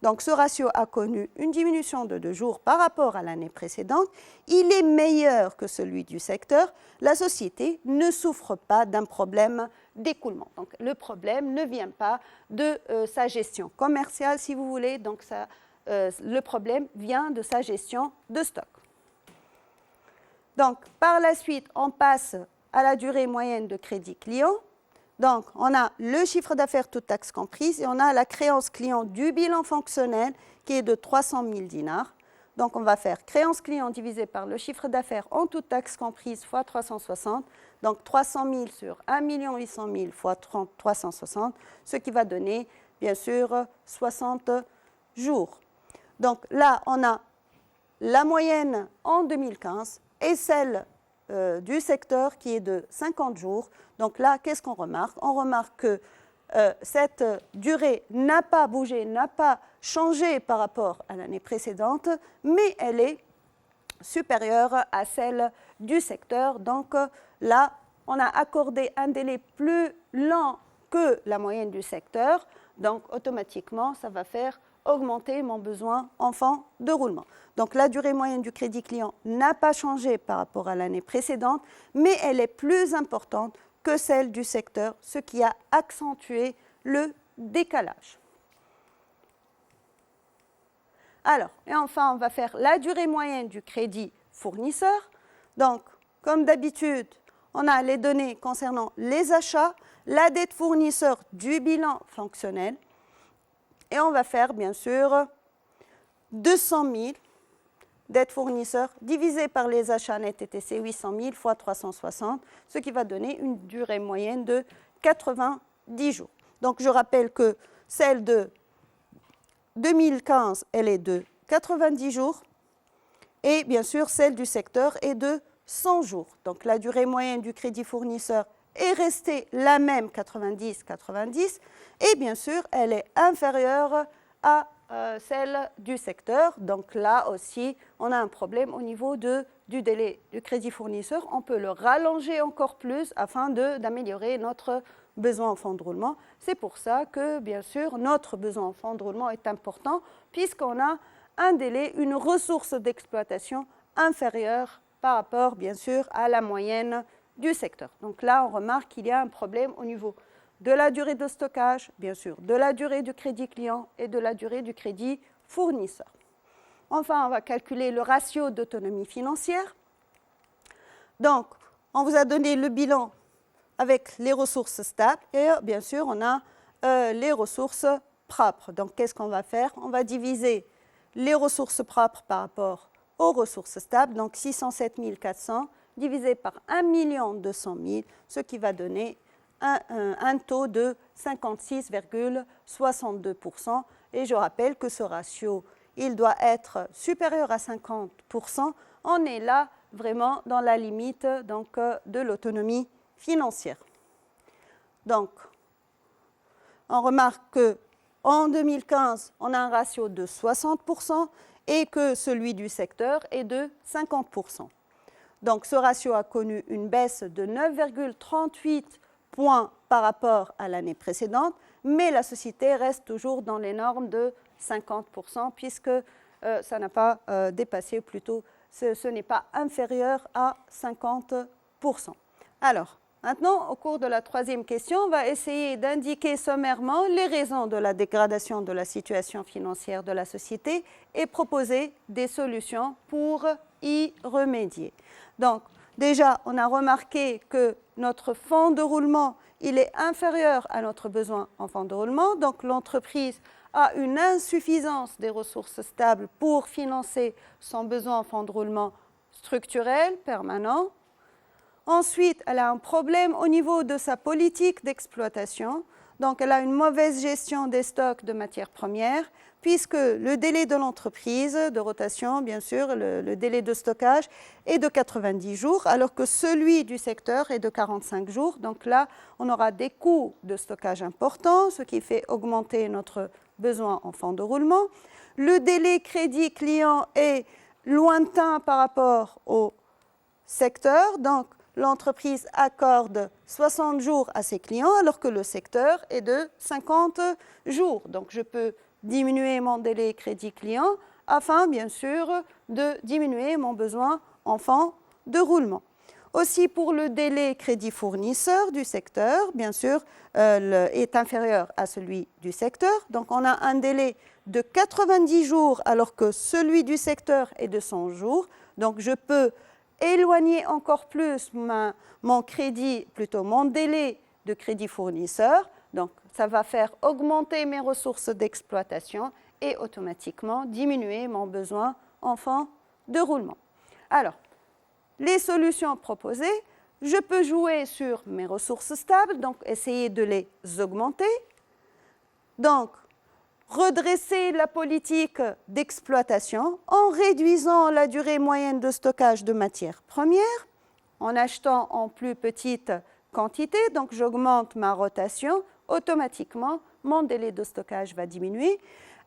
Donc, ce ratio a connu une diminution de 2 jours par rapport à l'année précédente. Il est meilleur que celui du secteur. La société ne souffre pas d'un problème d'écoulement. Donc, le problème ne vient pas de sa gestion commerciale, si vous voulez. Donc, le problème vient de sa gestion de stock. Donc, par la suite, on passe à la durée moyenne de crédit client. Donc, on a le chiffre d'affaires toutes taxes comprises et on a la créance client du bilan fonctionnel qui est de 300 000 dinars. Donc, on va faire créance client divisé par le chiffre d'affaires en toutes taxes comprises fois 360. Donc, 300 000 sur 1 800 000 fois 360, ce qui va donner, bien sûr, 60 jours. Donc, là, on a la moyenne en 2015 et celle du secteur qui est de 50 jours. Donc là, qu'est-ce qu'on remarque? On remarque que cette durée n'a pas bougé, n'a pas changé par rapport à l'année précédente, mais elle est supérieure à celle du secteur. Donc là, on a accordé un délai plus lent que la moyenne du secteur. Donc automatiquement, ça va faire augmenter mon besoin en fonds de roulement. Donc la durée moyenne du crédit client n'a pas changé par rapport à l'année précédente, mais elle est plus importante que celle du secteur, ce qui a accentué le décalage. Alors, et enfin, on va faire la durée moyenne du crédit fournisseur. Donc, comme d'habitude, on a les données concernant les achats, la dette fournisseur du bilan fonctionnel, et on va faire, bien sûr, 200 000 dettes fournisseurs divisé par les achats net TTC 800 000 fois 360, ce qui va donner une durée moyenne de 90 jours. Donc, je rappelle que celle de 2015, elle est de 90 jours et bien sûr, celle du secteur est de 100 jours. Donc, la durée moyenne du crédit fournisseur est restée la même, 90-90, et bien sûr, elle est inférieure à celle du secteur. Donc là aussi, on a un problème au niveau du délai du crédit fournisseur. On peut le rallonger encore plus afin d'améliorer notre besoin en fonds de roulement. C'est pour ça que, bien sûr, notre besoin en fonds de roulement est important puisqu'on a un délai, une ressource d'exploitation inférieure par rapport, bien sûr, à la moyenne du secteur. Donc là, on remarque qu'il y a un problème au niveau de la durée de stockage, bien sûr, de la durée du crédit client et de la durée du crédit fournisseur. Enfin, on va calculer le ratio d'autonomie financière. Donc, on vous a donné le bilan avec les ressources stables et bien sûr, on a les ressources propres. Donc, qu'est-ce qu'on va faire? On va diviser les ressources propres par rapport aux ressources stables, donc 607 400 divisé par 1 200 000, ce qui va donner un taux de 56,62%. Et je rappelle que ce ratio, il doit être supérieur à 50%. On est là vraiment dans la limite donc, de l'autonomie financière. Donc, on remarque qu'en 2015, on a un ratio de 60% et que celui du secteur est de 50%. Donc, ce ratio a connu une baisse de 9,38 points par rapport à l'année précédente, mais la société reste toujours dans les normes de 50% puisque ça n'a pas dépassé, plutôt ce n'est pas inférieur à 50%. Alors, maintenant, au cours de la troisième question, on va essayer d'indiquer sommairement les raisons de la dégradation de la situation financière de la société et proposer des solutions pour y remédier. Donc, déjà, on a remarqué que notre fonds de roulement, il est inférieur à notre besoin en fonds de roulement. Donc l'entreprise a une insuffisance des ressources stables pour financer son besoin en fonds de roulement structurel, permanent. Ensuite, elle a un problème au niveau de sa politique d'exploitation. Donc, elle a une mauvaise gestion des stocks de matières premières, puisque le délai de l'entreprise de rotation, bien sûr, le délai de stockage est de 90 jours, alors que celui du secteur est de 45 jours. Donc là, on aura des coûts de stockage importants, ce qui fait augmenter notre besoin en fonds de roulement. Le délai crédit client est lointain par rapport au secteur, donc l'entreprise accorde 60 jours à ses clients alors que le secteur est de 50 jours. Donc je peux diminuer mon délai crédit client afin bien sûr de diminuer mon besoin en fonds de roulement. Aussi pour le délai crédit fournisseur du secteur, bien sûr, est inférieur à celui du secteur. Donc on a un délai de 90 jours alors que celui du secteur est de 100 jours. Donc je peux éloigner encore plus mon crédit, plutôt mon délai de crédit fournisseur. Donc, ça va faire augmenter mes ressources d'exploitation et automatiquement diminuer mon besoin en fonds de roulement. Alors, les solutions proposées, je peux jouer sur mes ressources stables, donc essayer de les augmenter. Donc, redresser la politique d'exploitation en réduisant la durée moyenne de stockage de matières premières, en achetant en plus petite quantité, donc j'augmente ma rotation, automatiquement mon délai de stockage va diminuer.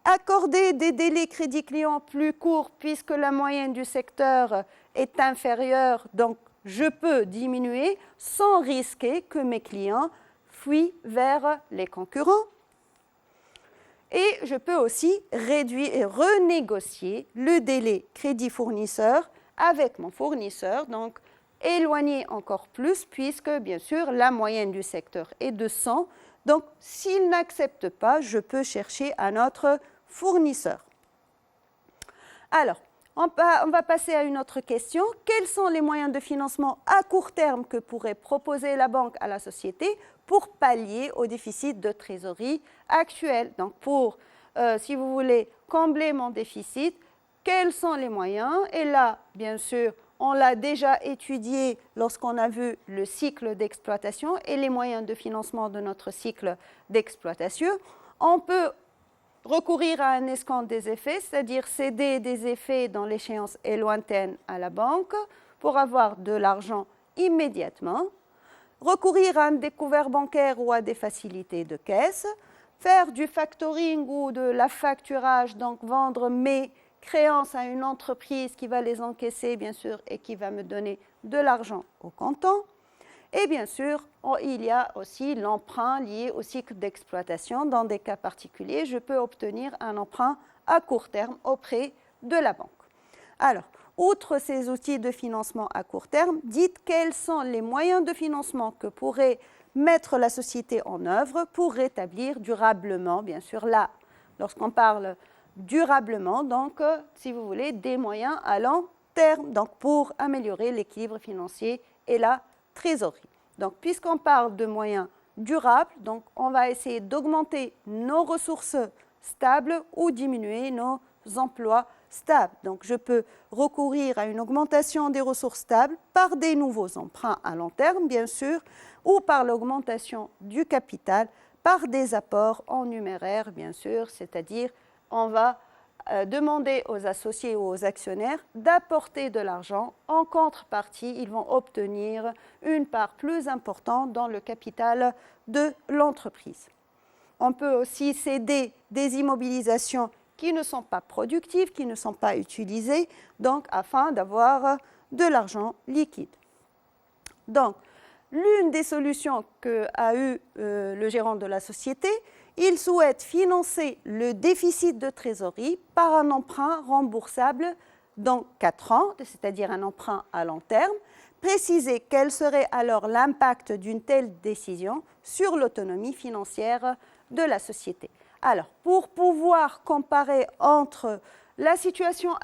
Accorder des délais crédit client plus courts puisque la moyenne du secteur est inférieure, donc je peux diminuer sans risquer que mes clients fuient vers les concurrents. Et je peux aussi réduire et renégocier le délai crédit fournisseur avec mon fournisseur, donc éloigner encore plus puisque, bien sûr, la moyenne du secteur est de 100. Donc, s'il n'accepte pas, je peux chercher un autre fournisseur. Alors, on va passer à une autre question. Quels sont les moyens de financement à court terme que pourrait proposer la banque à la société pour pallier au déficit de trésorerie actuel? Donc, pour, si vous voulez, combler mon déficit, quels sont les moyens? Et là, bien sûr, on l'a déjà étudié lorsqu'on a vu le cycle d'exploitation et les moyens de financement de notre cycle d'exploitation. On peut recourir à un escompte des effets, c'est-à-dire céder des effets dont l'échéance est lointaine à la banque pour avoir de l'argent immédiatement, recourir à un découvert bancaire ou à des facilités de caisse, faire du factoring ou de l'affacturage, donc vendre mes créances à une entreprise qui va les encaisser, bien sûr, et qui va me donner de l'argent au comptant. Et bien sûr, il y a aussi l'emprunt lié au cycle d'exploitation. Dans des cas particuliers, je peux obtenir un emprunt à court terme auprès de la banque. Alors, outre ces outils de financement à court terme, dites quels sont les moyens de financement que pourrait mettre la société en œuvre pour rétablir durablement, bien sûr, là, lorsqu'on parle durablement, donc, si vous voulez, des moyens à long terme, donc pour améliorer l'équilibre financier et la trésorerie. Donc, puisqu'on parle de moyens durables, donc on va essayer d'augmenter nos ressources stables ou diminuer nos emplois stables. Donc, je peux recourir à une augmentation des ressources stables par des nouveaux emprunts à long terme, bien sûr, ou par l'augmentation du capital par des apports en numéraire, bien sûr, c'est-à-dire on va demander aux associés ou aux actionnaires d'apporter de l'argent. En contrepartie, ils vont obtenir une part plus importante dans le capital de l'entreprise. On peut aussi céder des immobilisations qui ne sont pas productives, qui ne sont pas utilisées, donc afin d'avoir de l'argent liquide. Donc, l'une des solutions qu'a eu le gérant de la société, il souhaite financer le déficit de trésorerie par un emprunt remboursable dans 4 ans, c'est-à-dire un emprunt à long terme. Préciser quel serait alors l'impact d'une telle décision sur l'autonomie financière de la société. Alors, pour pouvoir comparer entre la situation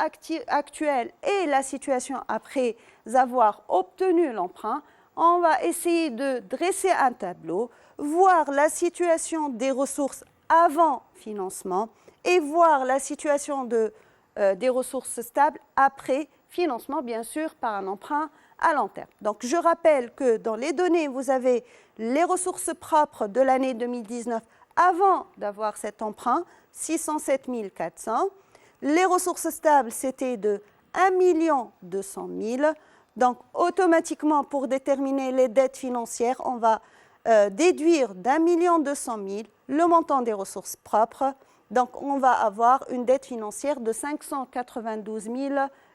actuelle et la situation après avoir obtenu l'emprunt, on va essayer de dresser un tableau, voir la situation des ressources avant financement et voir la situation des ressources stables après financement, bien sûr, par un emprunt à long terme. Donc, je rappelle que dans les données, vous avez les ressources propres de l'année 2019 avant d'avoir cet emprunt, 607 400. Les ressources stables, c'était de 1 200 000. Donc, automatiquement, pour déterminer les dettes financières, on va déduire d'1 200 000 le montant des ressources propres. Donc, on va avoir une dette financière de 592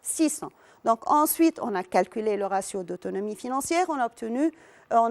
600. Donc, ensuite, on a calculé le ratio d'autonomie financière. On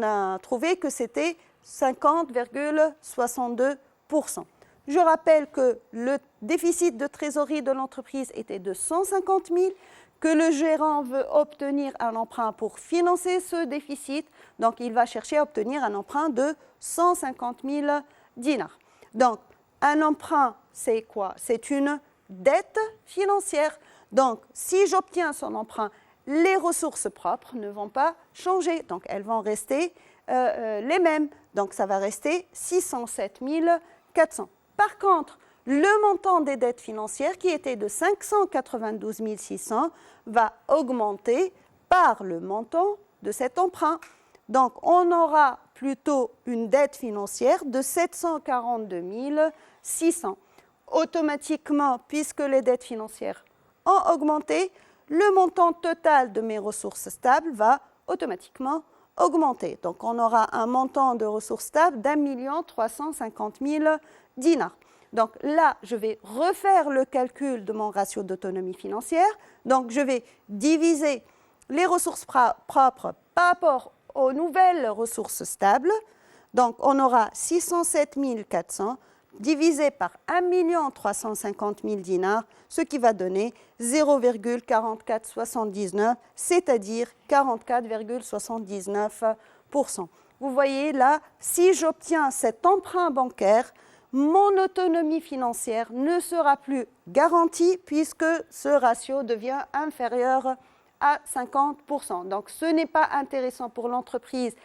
a trouvé que c'était 50,62%. Je rappelle que le déficit de trésorerie de l'entreprise était de 150 000, que le gérant veut obtenir un emprunt pour financer ce déficit. Donc, il va chercher à obtenir un emprunt de 150 000 dinars. Donc, un emprunt, c'est quoi? C'est une dette financière. Donc, si j'obtiens son emprunt, les ressources propres ne vont pas changer. Donc, elles vont rester les mêmes. Donc, ça va rester 607 400. Par contre, le montant des dettes financières, qui était de 592 600, va augmenter par le montant de cet emprunt. Donc, on aura plutôt une dette financière de 742 600. Automatiquement, puisque les dettes financières ont augmenté, le montant total de mes ressources stables va automatiquement augmenter. Donc, on aura un montant de ressources stables d'1 350 000 dinars. Donc là, je vais refaire le calcul de mon ratio d'autonomie financière. Donc, je vais diviser les ressources propres par rapport aux nouvelles ressources stables. Donc, on aura 607 400 divisé par 1 350 000 dinars, ce qui va donner 0,4479, c'est-à-dire 44,79%. Vous voyez là, si j'obtiens cet emprunt bancaire, mon autonomie financière ne sera plus garantie puisque ce ratio devient inférieur à 50%. Donc, ce n'est pas intéressant pour l'entreprise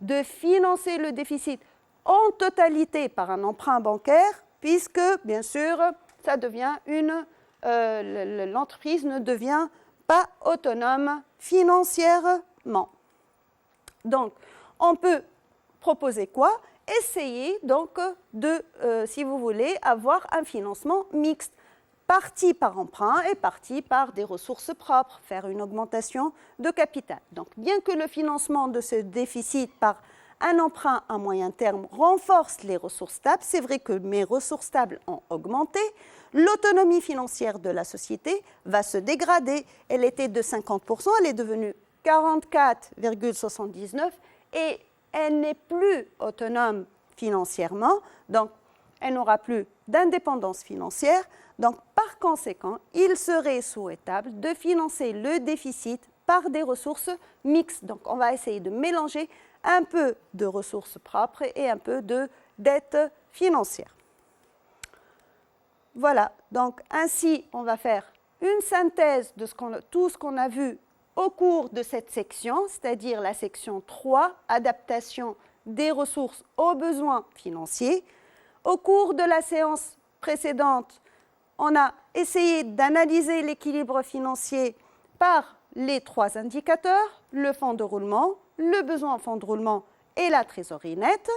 de financer le déficit en totalité par un emprunt bancaire puisque, bien sûr, ça devient l'entreprise ne devient pas autonome financièrement. Donc, on peut proposer quoi? Essayer donc de, si vous voulez, avoir un financement mixte, partie par emprunt et partie par des ressources propres, faire une augmentation de capital. Donc, bien que le financement de ce déficit par un emprunt à moyen terme renforce les ressources stables, c'est vrai que mes ressources stables ont augmenté, l'autonomie financière de la société va se dégrader. Elle était de 50%, elle est devenue 44,79% et elle n'est plus autonome financièrement, donc elle n'aura plus d'indépendance financière. Donc, par conséquent, il serait souhaitable de financer le déficit par des ressources mixtes. Donc, on va essayer de mélanger un peu de ressources propres et un peu de dette financière. Voilà, donc ainsi, on va faire une synthèse de tout ce qu'on a vu au cours de cette section, c'est-à-dire la section 3, adaptation des ressources aux besoins financiers. Au cours de la séance précédente, on a essayé d'analyser l'équilibre financier par les 3 indicateurs, le fonds de roulement, le besoin en fonds de roulement et la trésorerie nette.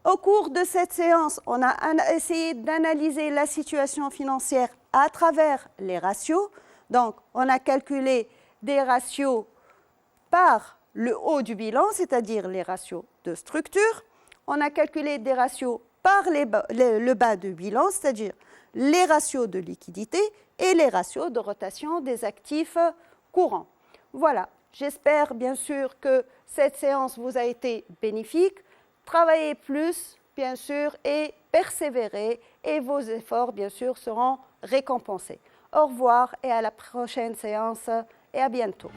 Au cours de cette séance, on a essayé d'analyser la situation financière à travers les ratios. Donc, on a calculé des ratios par le haut du bilan, c'est-à-dire les ratios de structure. On a calculé des ratios par le bas du bilan, c'est-à-dire les ratios de liquidité et les ratios de rotation des actifs courants. Voilà, j'espère bien sûr que cette séance vous a été bénéfique. Travaillez plus, bien sûr, et persévérez, et vos efforts, bien sûr, seront récompensés. Au revoir et à la prochaine séance, et à bientôt.